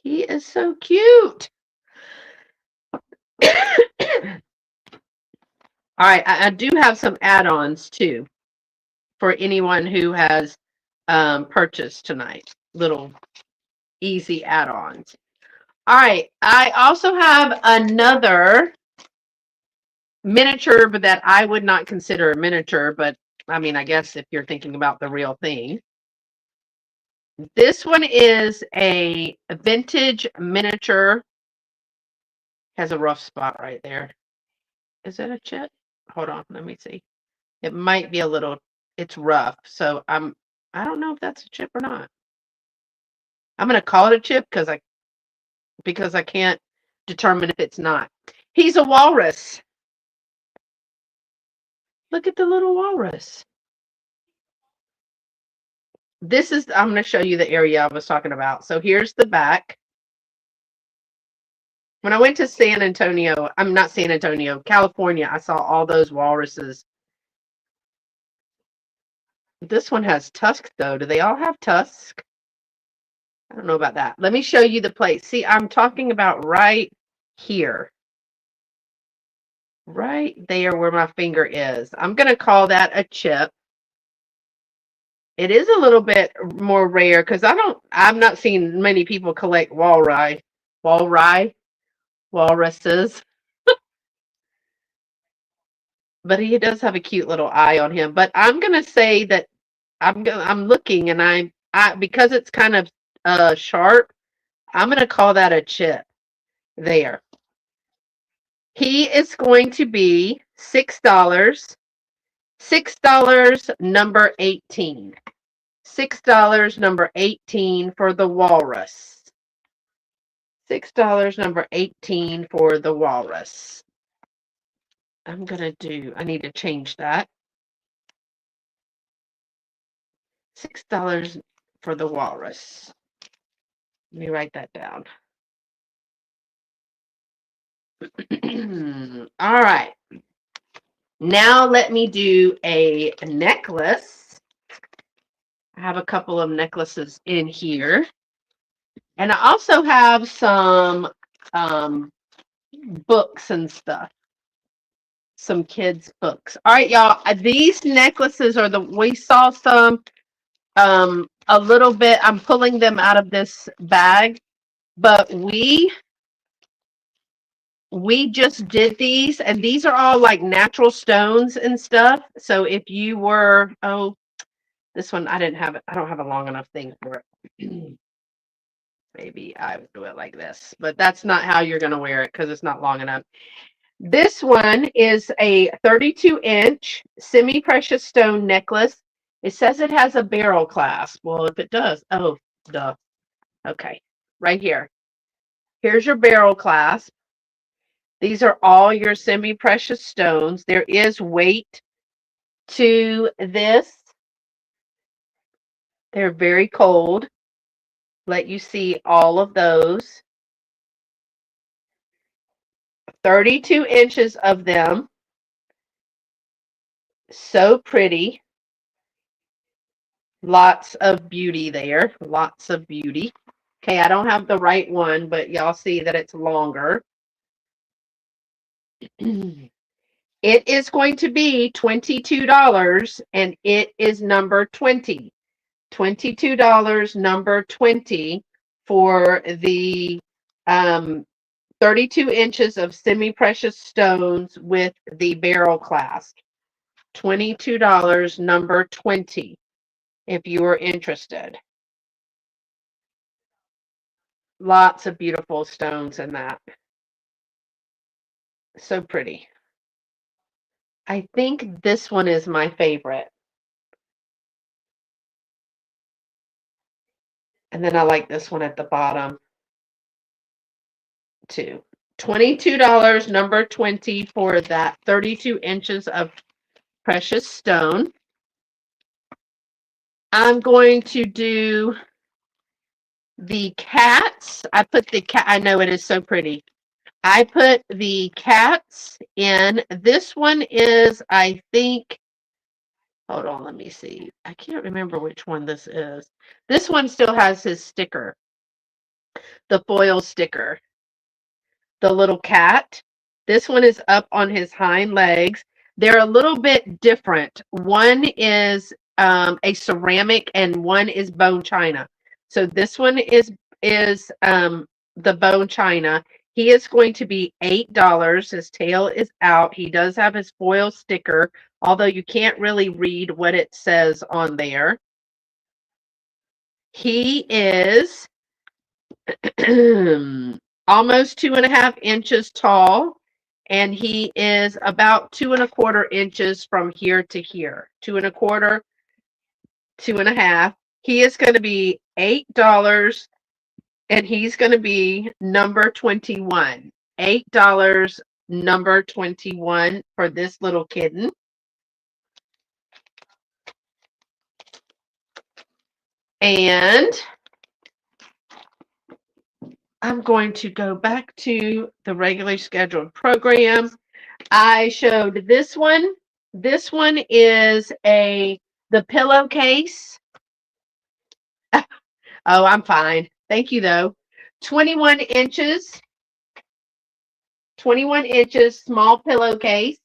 He is so cute. All right, I do have some add-ons too for anyone who has purchased tonight. Little easy add-ons. All right, I also have another miniature, but that I would not consider a miniature, but I mean, I guess if you're thinking about the real thing. This one is a vintage miniature. Has a rough spot right there. Is that a chip? hold on, let me see. It might be a little, it's rough. So I don't know if that's a chip or not. I'm going to call it a chip because I can't determine if it's not. He's a walrus. Look at the little walrus. I'm going to show you the area I was talking about. So here's the back. When I went to California, I saw all those walruses. This one has tusks, though. Do they all have tusks? I don't know about that. Let me show you the place. See, I'm talking about right here. Right there where my finger is. I'm going to call that a chip. It is a little bit more rare because I've not seen many people collect walruses, but he does have a cute little eye on him. But I'm gonna say that I'm looking and I because it's kind of sharp, I'm gonna call that a chip there. He is going to be $6. $6 number 18. $6 number 18 for the walrus. $6 number 18 for the walrus. I need to change that. $6 for the walrus. Let me write that down. All right. Now let me do a necklace. I have a couple of necklaces in here. And I also have some books and stuff. Some kids' books. All right, y'all. These necklaces are we saw some a little bit. I'm pulling them out of this bag, but we just did these, and these are all like natural stones and stuff. So if you were, this one I don't have a long enough thing for it. Maybe I would do it like this, but that's not how you're going to wear it because it's not long enough. This one is a 32-inch semi-precious stone necklace. It says it has a barrel clasp. Well, if it does, oh, duh. Okay, right here. Here's your barrel clasp. These are all your semi-precious stones. There is weight to this. They're very cold. Let you see all of those. 32 inches of them. So pretty. Lots of beauty there. Lots of beauty. Okay, I don't have the right one, but y'all see that it's longer. It is going to be $22, and it is number 20. $22, number 20 for the 32 inches of semi-precious stones with the barrel clasp. $22, number 20, if you are interested. Lots of beautiful stones in that. So pretty. I think this one is my favorite. And then I like this one at the bottom too. $22, number 20 for that 32 inches of precious stone. I'm going to do the cats. I put the cat. I know it is so pretty. I put the cats in. This one is, I think, hold on, let me see. I can't remember which one this is. This one still has his sticker, the foil sticker. The little cat. This one is up on his hind legs. They're a little bit different. One is a ceramic and one is bone china. So this one is the bone china. He is going to be $8. His tail is out. He does have his foil sticker, although you can't really read what it says on there. He is almost 2.5 inches tall, and he is about 2¼ inches from here to here. 2¼ 2½. He is going to be $8, and he's going to be number 21. $8, number 21 for this little kitten. And I'm going to go back to the regularly scheduled program. I showed this one. This one is the pillowcase. Oh, I'm fine. Thank you, though. 21 inches. 21 inches, small pillowcase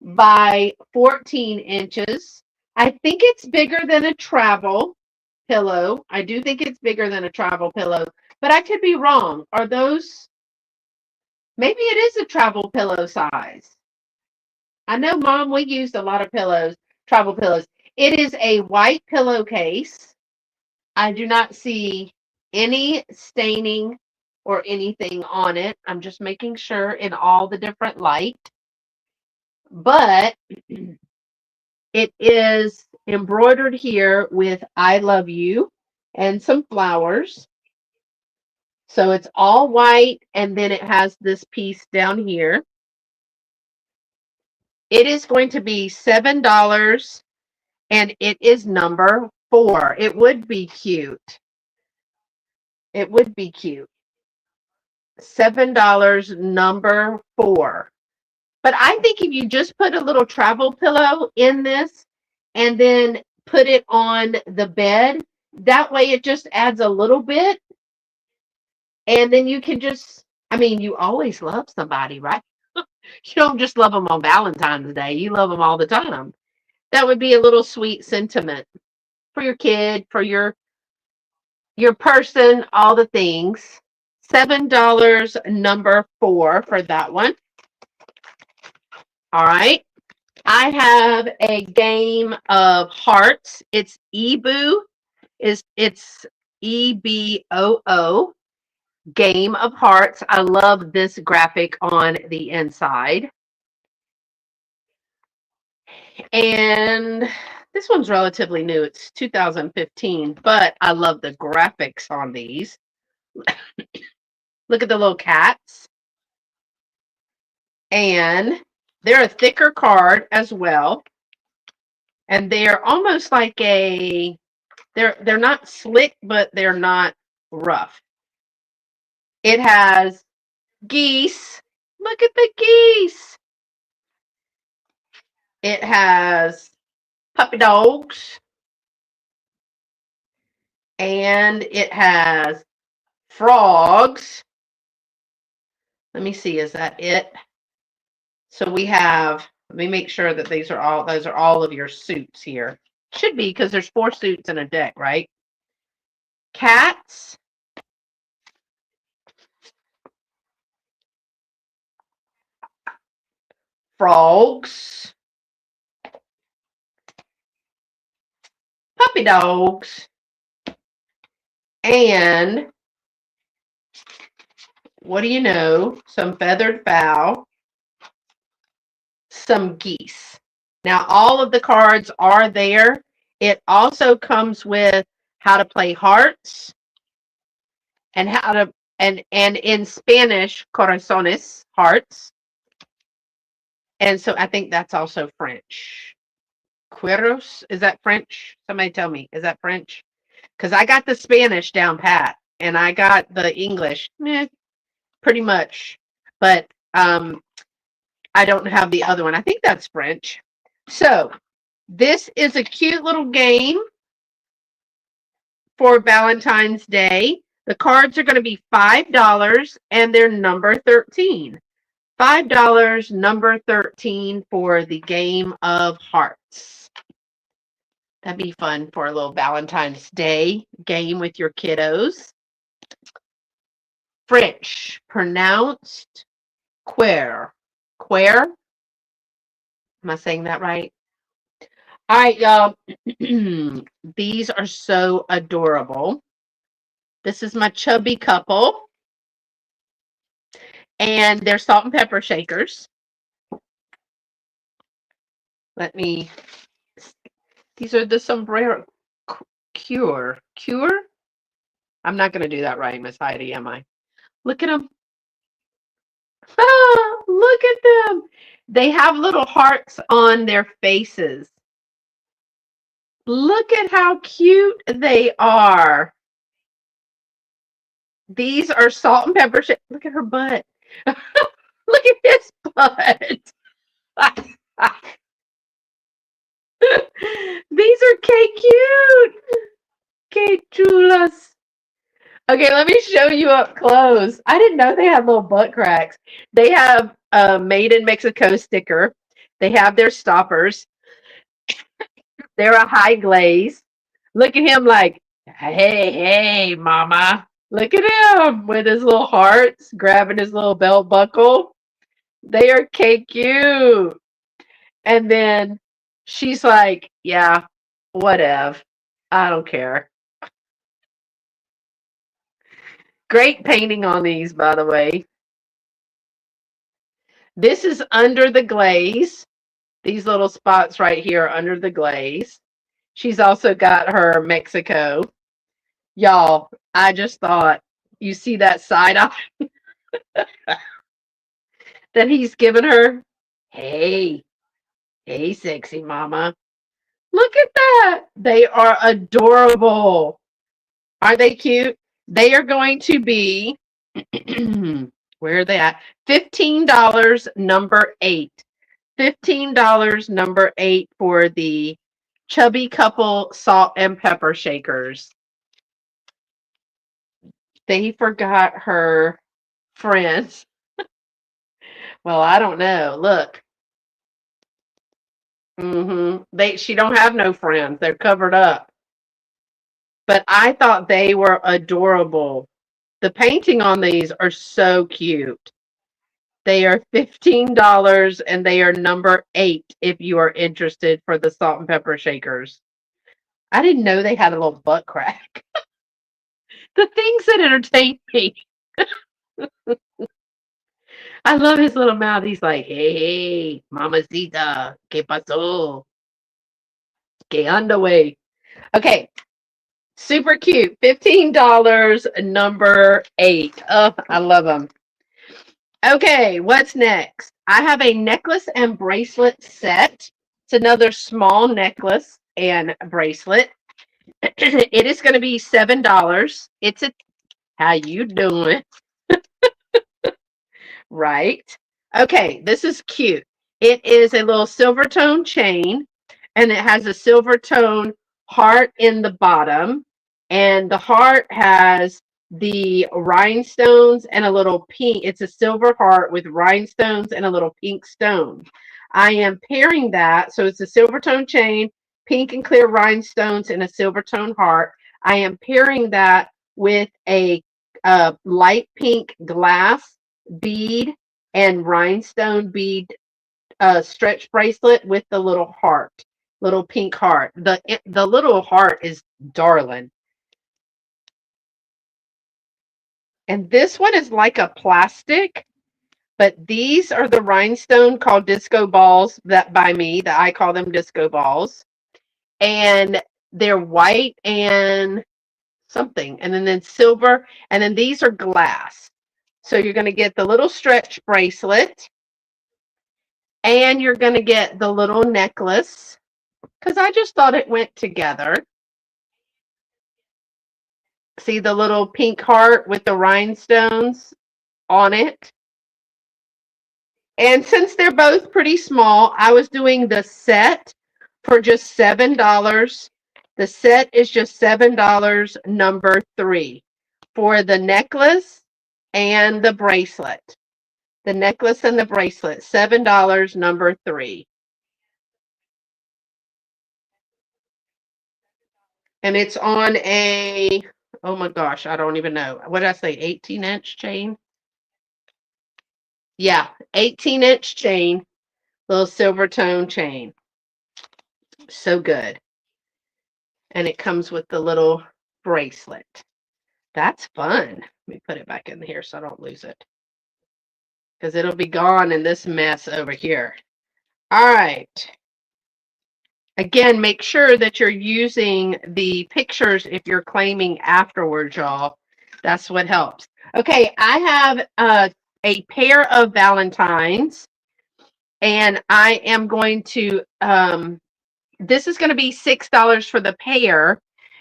by 14 inches. I think it's bigger than a travel pillow. I do think it's bigger than a travel pillow, but I could be wrong. Are those, maybe it is a travel pillow size. I know, Mom, we used a lot of pillows, travel pillows. It is a white pillowcase. I do not see any staining or anything on it. I'm just making sure in all the different light. But it is embroidered here with I love you and some flowers. So it's all white, and then it has this piece down here. It is going to be $7, and it is number 4. It would be cute. It would be cute. $7, number 4. But I think if you just put a little travel pillow in this and then put it on the bed, that way it just adds a little bit. And then you can just, I mean, you always love somebody, right? You don't just love them on Valentine's Day. You love them all the time. That would be a little sweet sentiment for your kid, for your person, all the things. $7, number 4 for that one. All right. I have a game of hearts. It's Eboo. It's EBOO. Game of hearts. I love this graphic on the inside. And this one's relatively new. It's 2015, but I love the graphics on these. Look at the little cats. And they're a thicker card as well. And they're almost like they're not slick, but they're not rough. It has geese. Look at the geese. It has puppy dogs. And it has frogs. Let me see, is that it? So we have, let me make sure that those are all of your suits here. Should be, because there's 4 suits in a deck, right? Cats. Frogs. Puppy dogs. And what do you know? Some feathered fowl. Some geese. Now, all of the cards are there. It also comes with how to play hearts and how to, and in Spanish, corazones, hearts. And so I think that's also French. Cueros, is that French? Somebody tell me, is that French? Because I got the Spanish down pat, and I got the English, pretty much. But I don't have the other one. I think that's French. So this is a cute little game for Valentine's Day. The cards are going to be $5, and they're number 13. $5, number 13 for the game of hearts. That'd be fun for a little Valentine's Day game with your kiddos. French, pronounced queer. Queer? Am I saying that right? All right, y'all. These are so adorable. This is my chubby couple. And they're salt and pepper shakers. These are the sombrero cure. Cure? I'm not going to do that right, Miss Heidi, am I? Look at them. Ah, look at them. They have little hearts on their faces. Look at how cute they are. These are salt and pepper shakers. Look at her butt. Look at his butt. These are cute. Cute chulas. Okay, let me show you up close. I didn't know they had little butt cracks. They have a Made in Mexico sticker. They have their stoppers. They're a high glaze. Look at him like, hey, mama. Look at him with his little hearts, grabbing his little belt buckle. They are cute. And then she's like, yeah, whatever. I don't care. Great painting on these, by the way. This is under the glaze. These little spots right here under the glaze. She's also got her Mexico. Y'all, I just thought, you see that side eye that he's given her? Hey, sexy mama. Look at that. They are adorable. Aren't they cute? They are going to be, where are they at? $15, number 8. $15, number 8 for the Chubby Couple salt and pepper shakers. They forgot her friends. Well, I don't know. Look. She don't have no friends. They're covered up. But I thought they were adorable. The painting on these are so cute. They are $15 and they are number 8 if you are interested for the salt and pepper shakers. I didn't know they had a little butt crack. The things that entertain me. I love his little mouth. He's like, hey, mamacita, ¿qué pasó? ¿Qué underway? Okay, super cute. $15, number 8. Oh, I love them. Okay, what's next? I have a necklace and bracelet set. It's another small necklace and bracelet. It is going to be $7. How you doing? Right. Okay, this is cute. It is a little silver tone chain, and it has a silver tone heart in the bottom, and the heart has the rhinestones and a little pink. It's a silver heart with rhinestones and a little pink stone. I am pairing that, so it's a silver tone chain, pink and clear rhinestones, and a silver tone heart. I am pairing that with a light pink glass bead and rhinestone bead stretch bracelet with the little pink heart. The little heart is darling. And this one is like a plastic, but these are the rhinestone called disco balls that by me, that I call them disco balls. And they're white and something, and then silver, and then these are glass. So you're going to get the little stretch bracelet, and you're going to get the little necklace, because I just thought it went together. See the little pink heart with the rhinestones on it? And since they're both pretty small, I was doing the set for just $7. The set is just $7, number 3, for the necklace and the bracelet. The necklace and the bracelet, $7, number 3. And it's on a, oh my gosh, I don't even know. What did I say, 18-inch chain? Yeah, 18-inch chain, little silver tone chain. So good. And it comes with the little bracelet. That's fun. Let me put it back in here so I don't lose it. because it'll be gone in this mess over here. All right. Again, make sure that you're using the pictures if you're claiming afterwards, y'all. That's what helps. Okay, I have a pair of Valentines, and I am going to, this is going to be $6 for the pair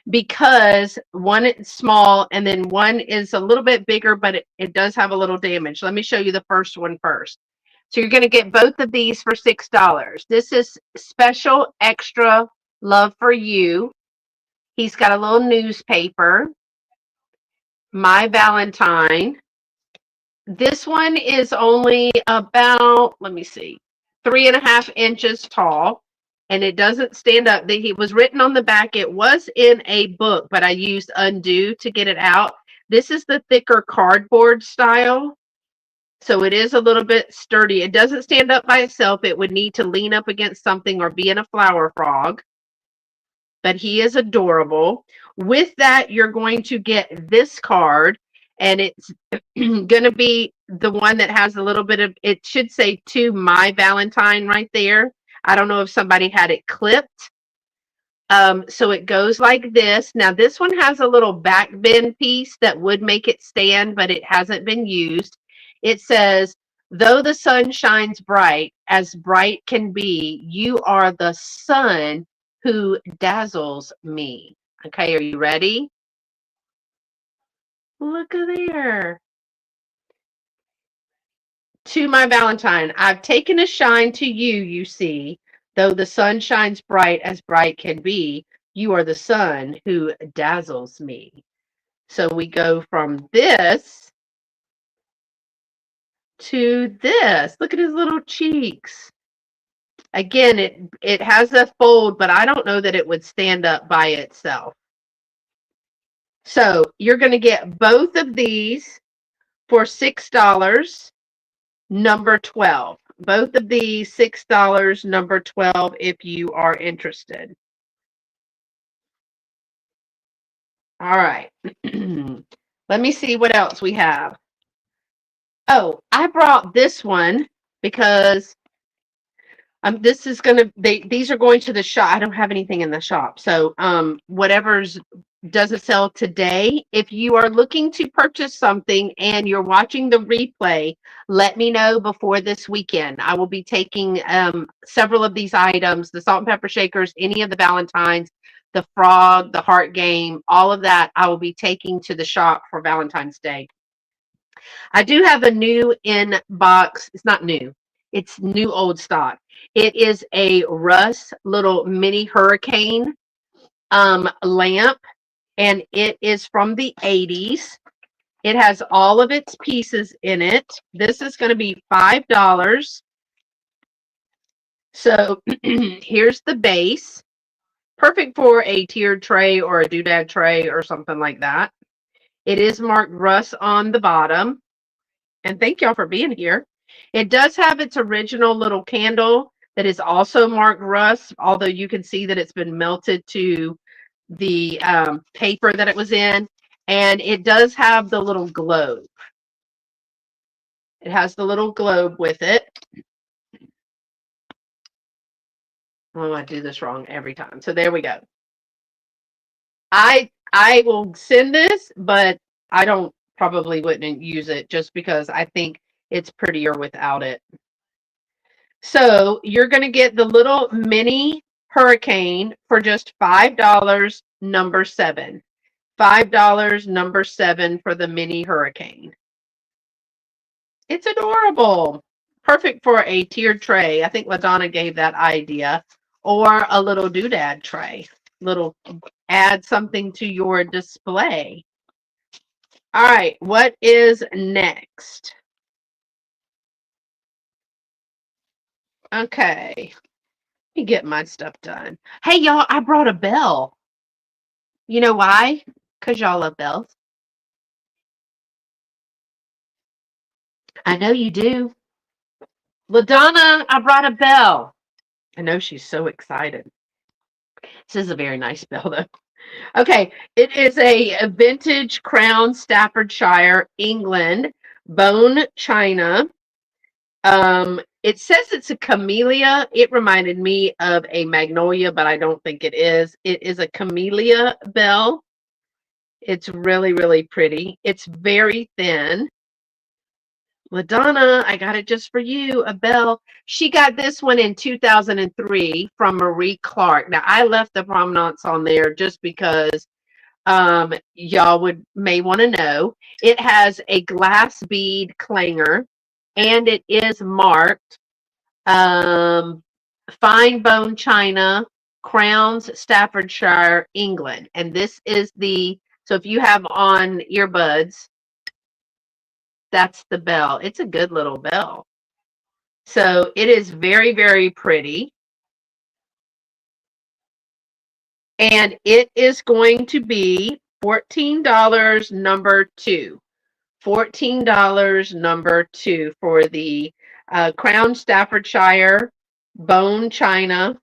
because one is small and then one is a little bit bigger, but it does have a little damage. Let me show you the first one first. So you're going to get both of these for $6. This is special extra love for you. He's got a little newspaper. My Valentine. This one is only about, let me see, 3.5 inches tall, and it doesn't stand up. It was written on the back. It was in a book, but I used undo to get it out. This is the thicker cardboard style. So it is a little bit sturdy. It doesn't stand up by itself. It would need to lean up against something or be in a flower frog. But he is adorable. With that, you're going to get this card, and it's going to be the one that has a little bit of, it should say to my Valentine right there. I don't know if somebody had it clipped. So it goes like this. Now this one has a little back bend piece that would make it stand, but it hasn't been used. It says, though the sun shines bright, as bright can be, you are the sun who dazzles me. Okay, are you ready? Look at there. To my Valentine, I've taken a shine to you, you see, though the sun shines bright as bright can be, you are the sun who dazzles me. So we go from this to this. Look at his little cheeks. Again, it has a fold, but I don't know that it would stand up by itself. So you're going to get both of these for $6, number 12. Both of these $6, number 12, if you are interested. All right. Let me see what else we have. Oh, I brought this one because this is going to, these are going to the shop. I don't have anything in the shop. So whatever's doesn't sell today. If you are looking to purchase something and you're watching the replay, let me know before this weekend. I will be taking several of these items, the salt and pepper shakers, any of the Valentines, the frog, the heart game, all of that I will be taking to the shop for Valentine's Day. I do have a new in box. It's not new. It's new old stock. It is a Russ little mini hurricane lamp, and it is from the 80s. It has all of its pieces in it. This is going to be $5. So here's the base. Perfect for a tiered tray or a doodad tray or something like that. It is marked Russ on the bottom. And thank y'all for being here. It does have its original little candle that is also marked Russ, although you can see that it's been melted to the paper that it was in. And it does have the little globe. It has the little globe with it. Oh, I do this wrong every time. So there we go. I will send this, but I probably wouldn't use it just because I think it's prettier without it. So you're going to get the little mini hurricane for just $5, number 7. $5, number 7 for the mini hurricane. It's adorable. Perfect for a tiered tray. I think LaDonna gave that idea. Or a little doodad tray. Add something to your display. All right, what is next? Okay, let me get my stuff done. Hey, y'all, I brought a bell. You know why? Because y'all love bells. I know you do. LaDonna, I brought a bell. I know she's so excited. This is a very nice bell, though. Okay, it is a vintage Crown Staffordshire, England, bone china. It says it's a camellia. It reminded me of a magnolia, but I don't think it is. It is a camellia bell. It's really, really pretty. It's very thin. LaDonna, I got it just for you, a bell. She got this one in 2003 from Marie Clark. Now, I left the provenance on there just because y'all may want to know. It has a glass bead clanger, and it is marked um, fine bone china, Crowns, Staffordshire, England. And this is so if you have on earbuds, that's the bell. It's a good little bell. So it is very, very pretty. And it is going to be $14 number two. $14 number two for the Crown Staffordshire Bone China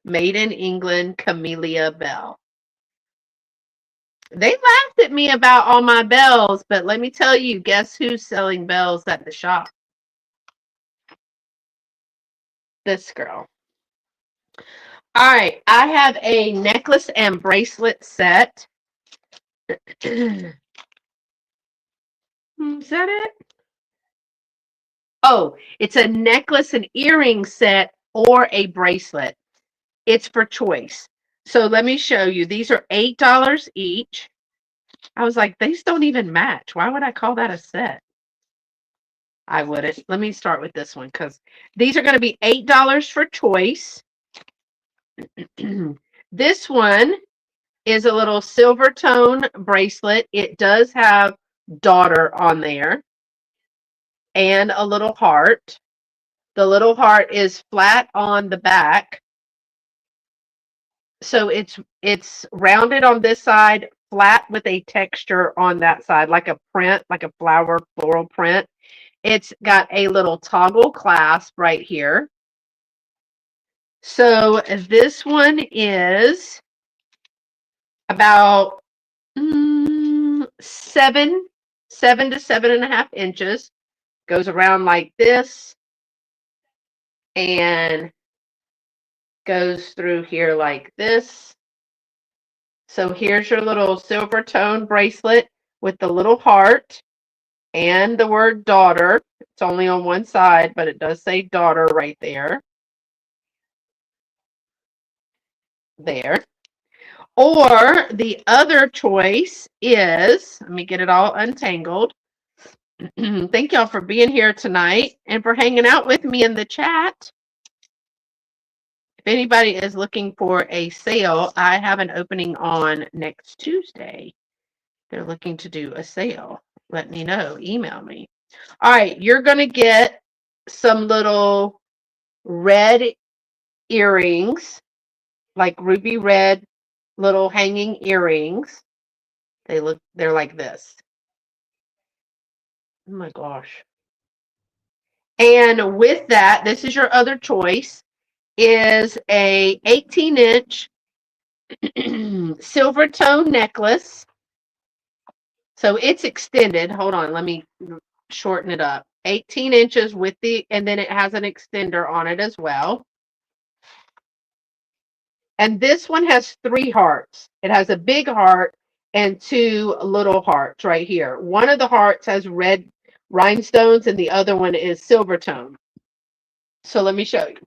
Made in England Camellia Bell. They laughed at me about all my bells, but let me tell you, guess who's selling bells at the shop? This girl. All right, I have a necklace and bracelet set. Is that it? Oh, it's a necklace and earring set or a bracelet. It's for choice. So let me show you. These are $8 each. I was like, these don't even match. Why would I call that a set? I wouldn't. Let me start with this one because these are going to be $8 for choice. This one is a little silver tone bracelet. It does have daughter on there and a little heart. The little heart is flat on the back. So it's rounded on this side, flat with a texture on that side, like a print, like a floral print. It's got a little toggle clasp right here. So this one is about 7 to 7.5 inches. Goes around like this and goes through here like this. So here's your little silver tone bracelet with the little heart and the word daughter. It's only on one side, but it does say daughter right there. There. Or the other choice is, let me get it all untangled. Thank y'all for being here tonight and for hanging out with me in the chat. If anybody is looking for a sale, I have an opening on next Tuesday. They're looking to do a sale. Let me know. Email me. All right, you're going to get some little red earrings, like ruby red little hanging earrings. They're like this. Oh my gosh. And with that, this is your other choice, is a 18-inch silver tone necklace. So it's extended. Hold on, let me shorten it up. 18 inches and then it has an extender on it as well. And this one has 3 hearts. It has a big heart and 2 little hearts right here. One of the hearts has red rhinestones and the other one is silver tone. So let me show you.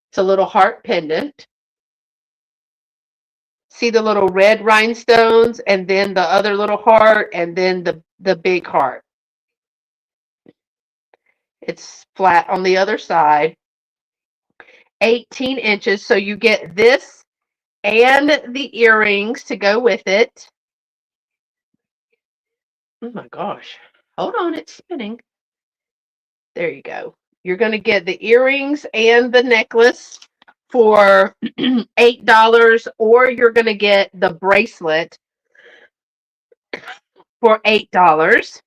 It's a little heart pendant. See the little red rhinestones and then the other little heart and then the big heart. It's flat on the other side. 18 inches. So you get this and the earrings to go with it. Oh my gosh. Hold on, it's spinning. There you go. You're going to get the earrings and the necklace for $8, or you're going to get the bracelet for $8.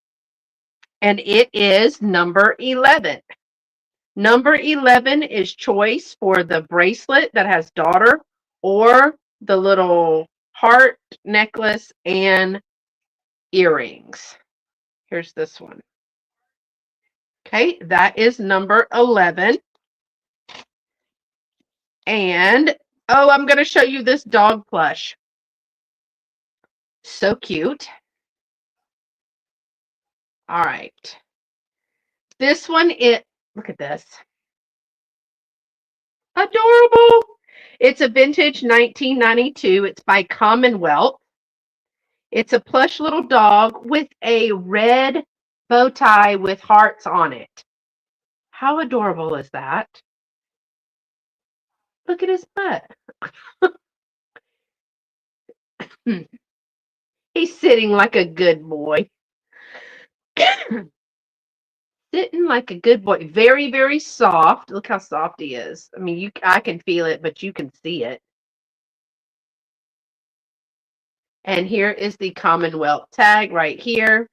And it is number 11. Number 11 is choice for the bracelet that has daughter or the little heart necklace and earrings. Here's this one. Okay, that is number 11. And, oh, I'm going to show you this dog plush. So cute. All right. This one, look at this. Adorable. It's a vintage 1992. It's by Commonwealth. It's a plush little dog with a red bow tie with hearts on it. How adorable is that? Look at his butt. He's sitting like a good boy. Sitting like a good boy. Very, very soft. Look how soft he is. I mean, I can feel it, but you can see it. And here is the Commonwealth tag right here.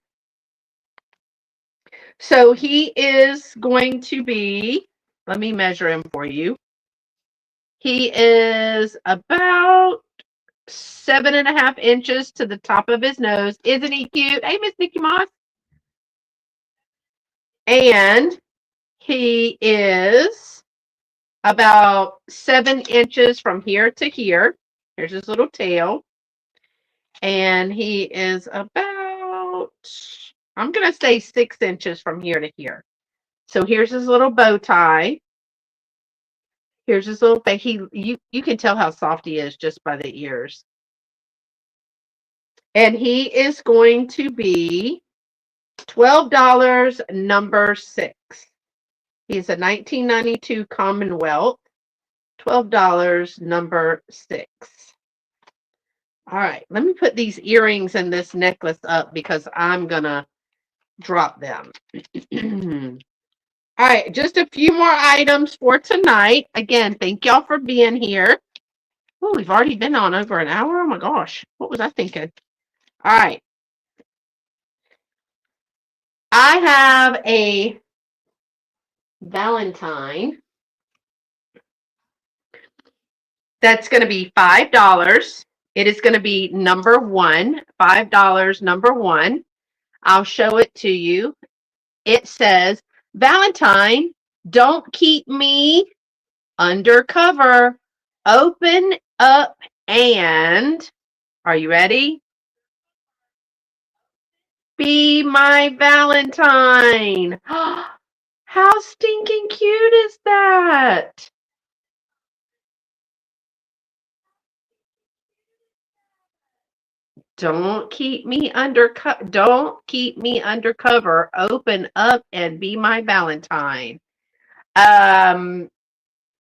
So he is going to be, let me measure him for you. He is about 7.5 inches to the top of his nose. Isn't he cute? Hey, Miss Mickey Mouse. And he is about 7 inches from here to here. Here's his little tail. And he is about, I'm going to say 6 inches from here to here. So here's his little bow tie. Here's his little face. You can tell how soft he is just by the ears. And he is going to be $12, number 6. He's a 1992 Commonwealth. $12, number 6. All right, let me put these earrings and this necklace up because I'm going to drop them. All right, just a few more items for tonight. Again, thank y'all for being here. Oh, we've already been on over an hour. Oh my gosh, what was I thinking? All right. I have a Valentine that's going to be $5. It is going to be number 1, $5, number 1. I'll show it to you. It says, Valentine, don't keep me undercover. Open up and, are you ready? Be my Valentine. How stinking cute is that? Don't keep me undercover. Open up and be my Valentine.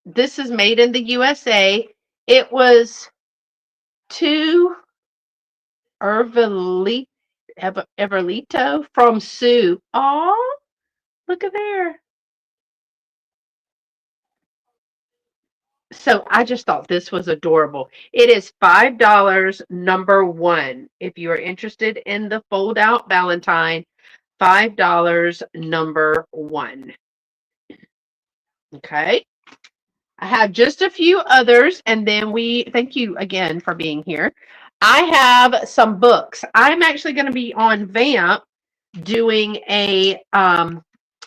This is made in the USA. It was to Everlito from Sue. Oh, look at there. So I just thought this was adorable. It is $5, number 1. If you are interested in the fold out Valentine, $5, number 1. Okay. I have just a few others, and then thank you again for being here. I have some books. I'm actually going to be on Vamp doing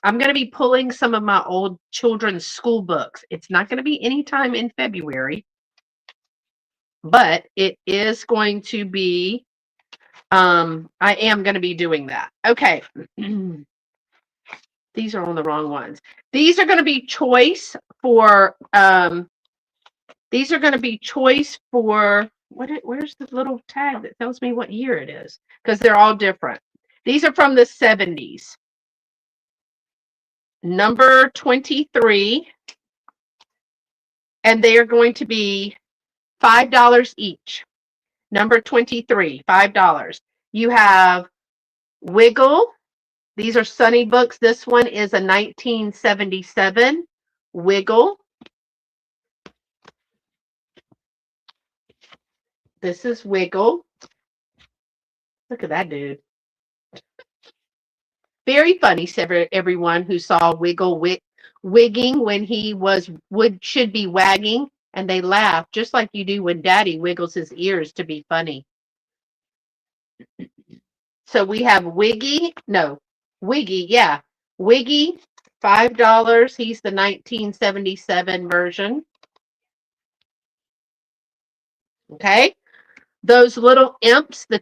I'm going to be pulling some of my old children's school books. It's not going to be anytime in February, but it is going to be, I am going to be doing that. Okay. These are on the wrong ones. These are going to be choice for, where's the little tag that tells me what year it is? Because they're all different. These are from the 70s. Number 23. And they are going to be $5 each. Number 23, $5. You have Wiggle. These are Sunny books. This one is a 1977 Wiggle. This is Wiggle. Look at that dude. Very funny, everyone who saw Wiggle wigging when he should be wagging, and they laugh just like you do when Daddy wiggles his ears to be funny. So we have Wiggy, yeah, Wiggy, $5. He's the 1977 version. Okay. Those little imps, the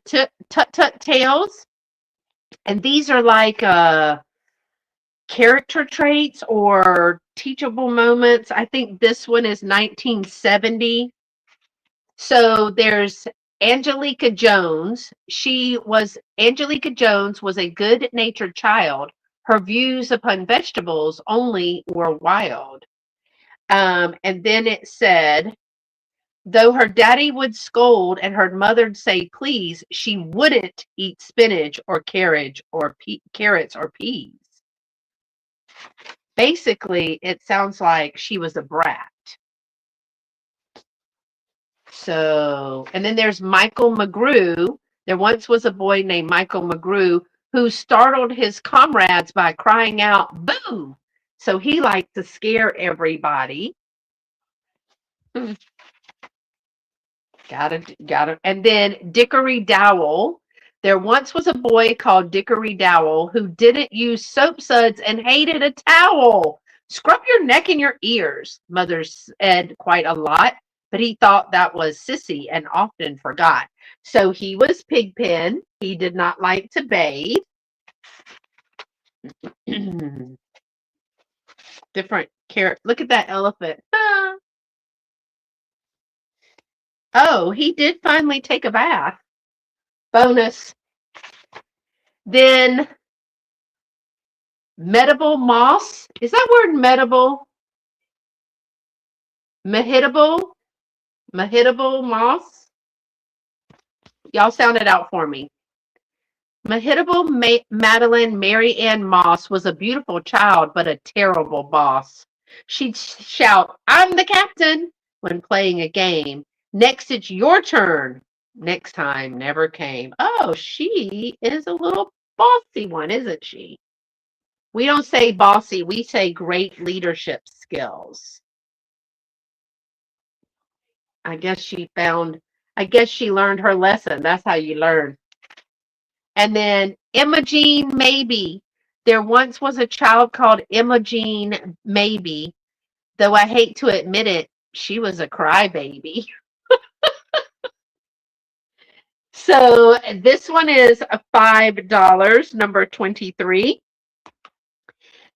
tut-tut tails. And these are like character traits or teachable moments. I think this one is 1970. So there's Angelica Jones. Angelica Jones was a good-natured child. Her views upon vegetables only were wild. And then it said, though her daddy would scold and her mother'd say please, she wouldn't eat spinach or carrots or peas. Basically, it sounds like she was a brat. So, and then there's Michael McGrew. There once was a boy named Michael McGrew who startled his comrades by crying out, boo! So he liked to scare everybody. Got it. And then Dickory Dowell. There once was a boy called Dickory Dowell who didn't use soap suds and hated a towel. Scrub your neck and your ears, mother said quite a lot, but he thought that was sissy and often forgot. So he was Pigpen. He did not like to bathe. Different carrot. Look at that elephant. Ah. Oh, he did finally take a bath. Bonus. Then Medable moss. Is that word medable? Mehitable? Mehitable moss? Y'all sound it out for me. Mehitable Madeline Mary Ann Moss was a beautiful child, but a terrible boss. She'd shout, I'm the captain, when playing a game. Next, it's your turn. Next time never came. Oh, she is a little bossy one, isn't she? We don't say bossy, we say great leadership skills. I guess she learned her lesson. That's how you learn. And then Imogene Maybe. There once was a child called Imogene Maybe. Though I hate to admit it, she was a crybaby. So this one is $5, number 23.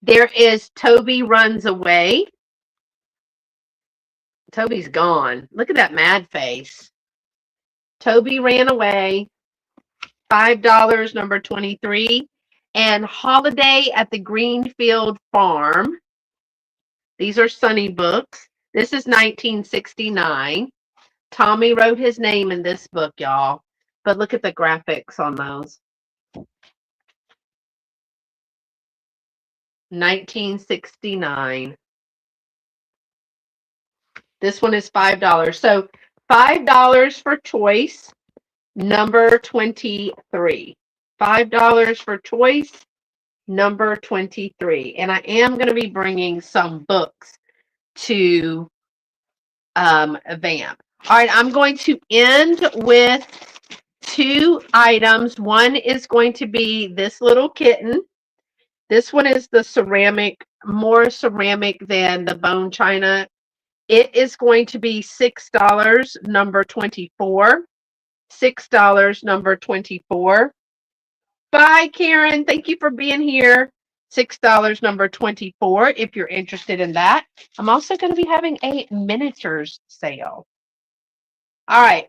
There is Toby Runs Away. Toby's gone. Look at that mad face. Toby ran away. $5, number 23. And Holiday at the Greenfield Farm. These are Sunny books. This is 1969. Tommy wrote his name in this book, y'all. But look at the graphics on those. 1969. This one is $5. So $5 for choice, number 23. $5 for choice, number 23. And I am going to be bringing some books to VAMP. All right, I'm going to end with 2 items. One is going to be this little kitten. This one is the ceramic, more ceramic than the bone china. It is going to be $6, number 24. $6, number 24. Bye, Karen. Thank you for being here. $6, number 24, if you're interested in that. I'm also going to be having a miniatures sale. All right.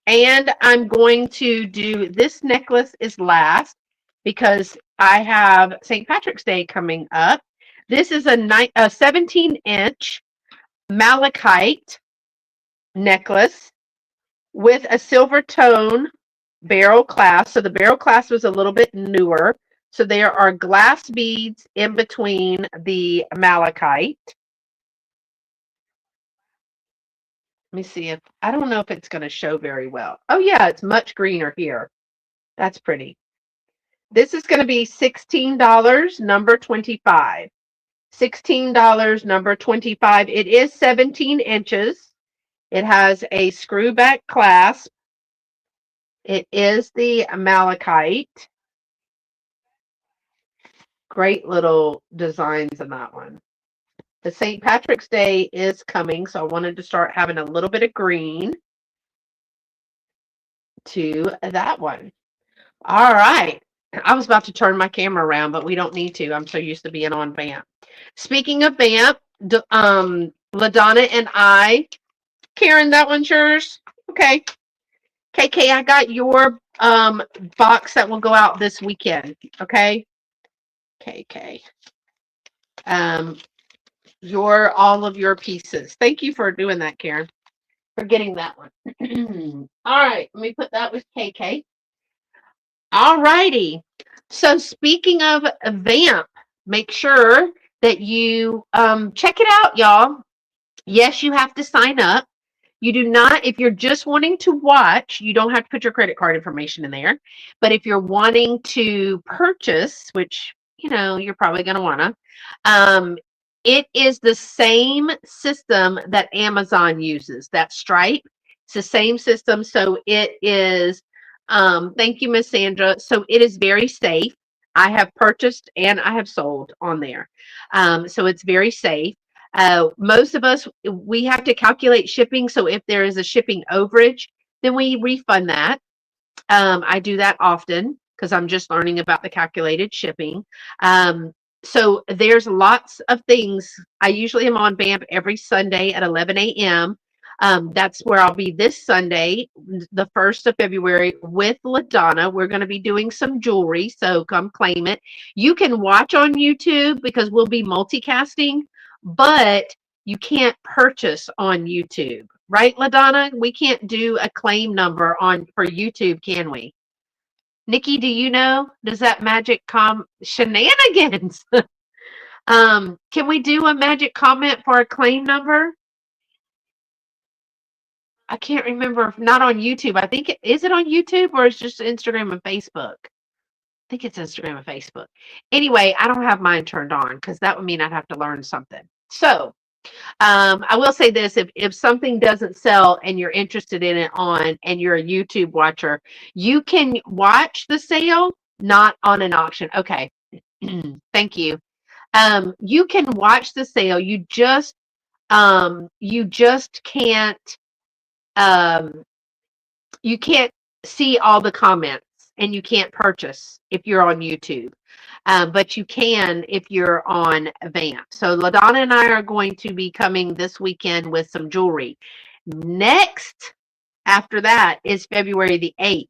And I'm going to do this necklace is last because I have St. Patrick's Day coming up. This is a 17-inch malachite necklace with a silver tone barrel clasp. So the barrel clasp was a little bit newer. So there are glass beads in between the malachite. Let me see if, I don't know if it's going to show very well. Oh yeah, it's much greener here. That's pretty. This is going to be $16, number 25. $16, number 25. It is 17 inches. It has a screw back clasp. It is the malachite. Great little designs in that one. The St. Patrick's Day is coming, so I wanted to start having a little bit of green to that one. All right. I was about to turn my camera around, but we don't need to. I'm so used to being on Vamp. Speaking of Vamp, LaDonna and I, Karen, that one's yours. Okay. KK, I got your box that will go out this weekend. Okay. KK. All of your pieces. Thank you for doing that, Karen. For getting that one. All right, let me put that with KK. All righty. So speaking of Vamp, make sure that you check it out, y'all. Yes, you have to sign up. You do not, if you're just wanting to watch, you don't have to put your credit card information in there. But if you're wanting to purchase, which, you're probably going to want to, it is the same system that Amazon uses, that Stripe. It's the same system. So it is, thank you, Miss Sandra. So it is very safe. I have purchased and I have sold on there. So it's very safe. Most of us, we have to calculate shipping. So if there is a shipping overage, then we refund that. I do that often because I'm just learning about the calculated shipping. So there's lots of things. I usually am on Vamp every Sunday at 11 a.m. That's where I'll be this Sunday, the 1st of February, with LaDonna. We're going to be doing some jewelry, so come claim it. You can watch on YouTube because we'll be multicasting, but you can't purchase on YouTube. Right, LaDonna? We can't do a claim number for YouTube, can we? Nikki, do you know? Does that magic shenanigans? Can we do a magic comment for a claim number? I can't remember. If not on YouTube. I think is it on YouTube or it's just Instagram and Facebook? I think it's Instagram and Facebook. Anyway, I don't have mine turned on because that would mean I'd have to learn something. So I will say this, if something doesn't sell and you're interested in it and you're a YouTube watcher, you can watch the sale, not on an auction. Okay. Thank you. You can watch the sale. You just can't, you can't see all the comments and you can't purchase if you're on YouTube. But you can if you're on Vamp. So LaDonna and I are going to be coming this weekend with some jewelry. Next, after that, is February the 8th.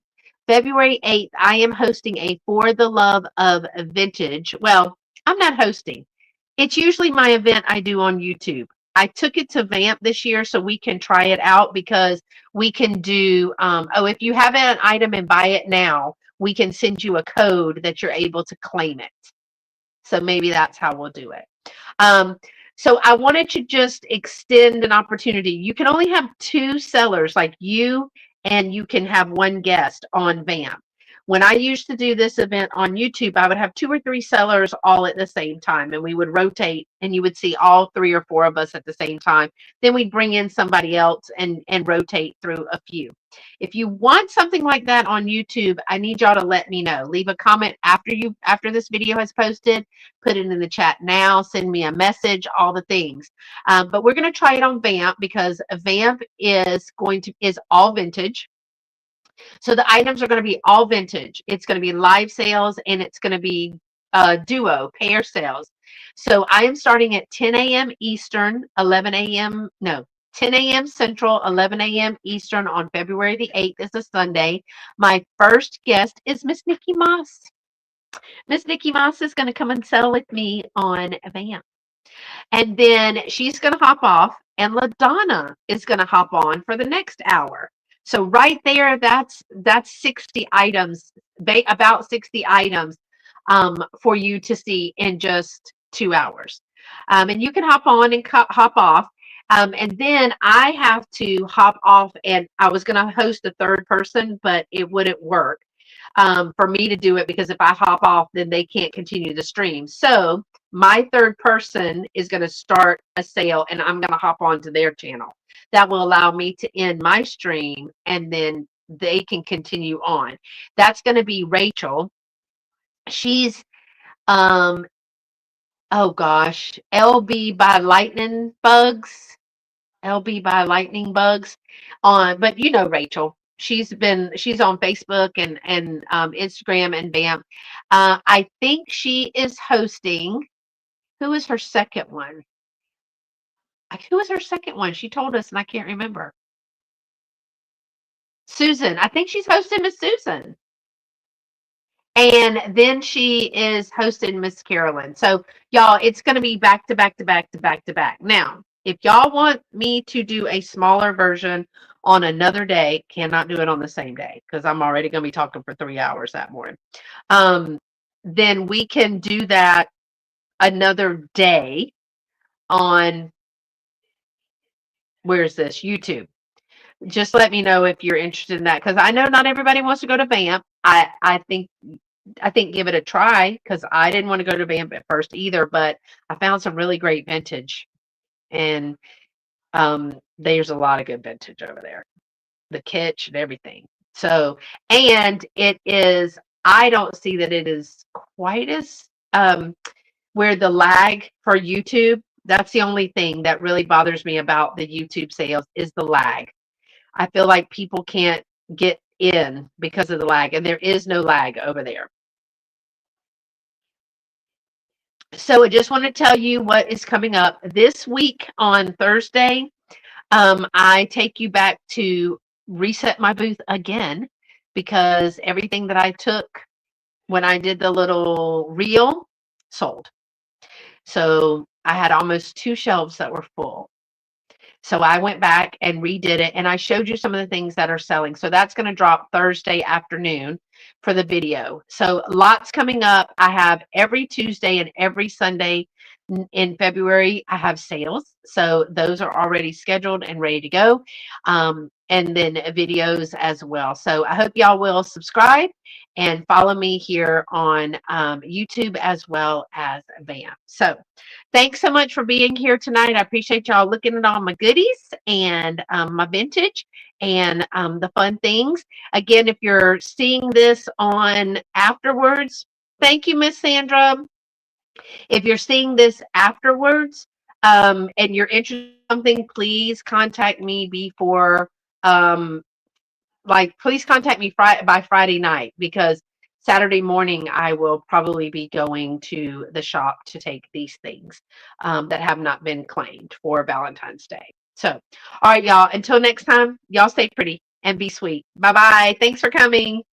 February 8th, I am hosting a For the Love of Vintage. Well, I'm not hosting. It's usually my event I do on YouTube. I took it to Vamp this year so we can try it out because we can do, if you have an item and buy it now, we can send you a code that you're able to claim it. So maybe that's how we'll do it. So I wanted to just extend an opportunity. You can only have 2 sellers like you, and you can have 1 guest on Vamp. When I used to do this event on YouTube, I would have 2 or 3 sellers all at the same time, and we would rotate, and you would see all 3 or 4 of us at the same time. Then we'd bring in somebody else and rotate through a few. If you want something like that on YouTube, I need y'all to let me know. Leave a comment after this video has posted. Put it in the chat now. Send me a message. All the things. But we're going to try it on Vamp because Vamp is all vintage. So the items are going to be all vintage. It's going to be live sales and it's going to be duo pair sales. So I am starting at 10 a.m. Eastern, 11 a.m. No, 10 a.m. Central, 11 a.m. Eastern on February the 8th is a Sunday. My first guest is Miss Nikki Moss. Miss Nikki Moss is going to come and sell with me on Vamp. And then she's going to hop off and LaDonna is going to hop on for the next hour. So right there, that's 60 items, about 60 items for you to see in just 2 hours. And you can hop on and hop off. And then I have to hop off, and I was going to host a 3rd person, but it wouldn't work for me to do it because if I hop off, then they can't continue the stream. So my 3rd person is going to start a sale, and I'm going to hop onto their channel. That will allow me to end my stream, and then they can continue on. That's going to be Rachel. She's Oh gosh, LB by Lightning Bugs. LB by Lightning Bugs on, but you know Rachel. She's on Facebook and Instagram and BAM. I think she is hosting. Who is her second one? Who is her second one? She told us, and I can't remember. Susan. I think she's hosting Miss Susan. And then she is hosting Miss Carolyn. So y'all, it's going to be back to back to back to back to back. Now, if y'all want me to do a smaller version on another day, cannot do it on the same day because I'm already going to be talking for 3 hours that morning. Um, then we can do that another day on, where's this? YouTube. Just let me know if you're interested in that because I know not everybody wants to go to Vamp. I think give it a try because I didn't want to go to Vamp at first either, but I found some really great vintage, and there's a lot of good vintage over there, the kitsch and everything. So, and it is. I don't see that it is quite as where the lag for YouTube. That's the only thing that really bothers me about the YouTube sales is the lag. I feel like people can't get in because of the lag, and there is no lag over there. So I just want to tell you what is coming up this week on Thursday. I take you back to reset my booth again because everything that I took when I did the little reel sold. So I had almost 2 shelves that were full. So I went back and redid it and I showed you some of the things that are selling. So that's going to drop Thursday afternoon for the video. So lots coming up. I have every Tuesday and every Sunday in February, I have sales. So those are already scheduled and ready to go. And then videos as well. So I hope y'all will subscribe and follow me here on YouTube as well as VAM. So thanks so much for being here tonight. I appreciate y'all looking at all my goodies and my vintage and the fun things. Again, if you're seeing this on afterwards, thank you, Miss Sandra. If you're seeing this afterwards and you're interested in something, please contact me before, please contact me by Friday night because Saturday morning I will probably be going to the shop to take these things that have not been claimed for Valentine's Day. So, all right, y'all, until next time, y'all stay pretty and be sweet. Bye-bye. Thanks for coming.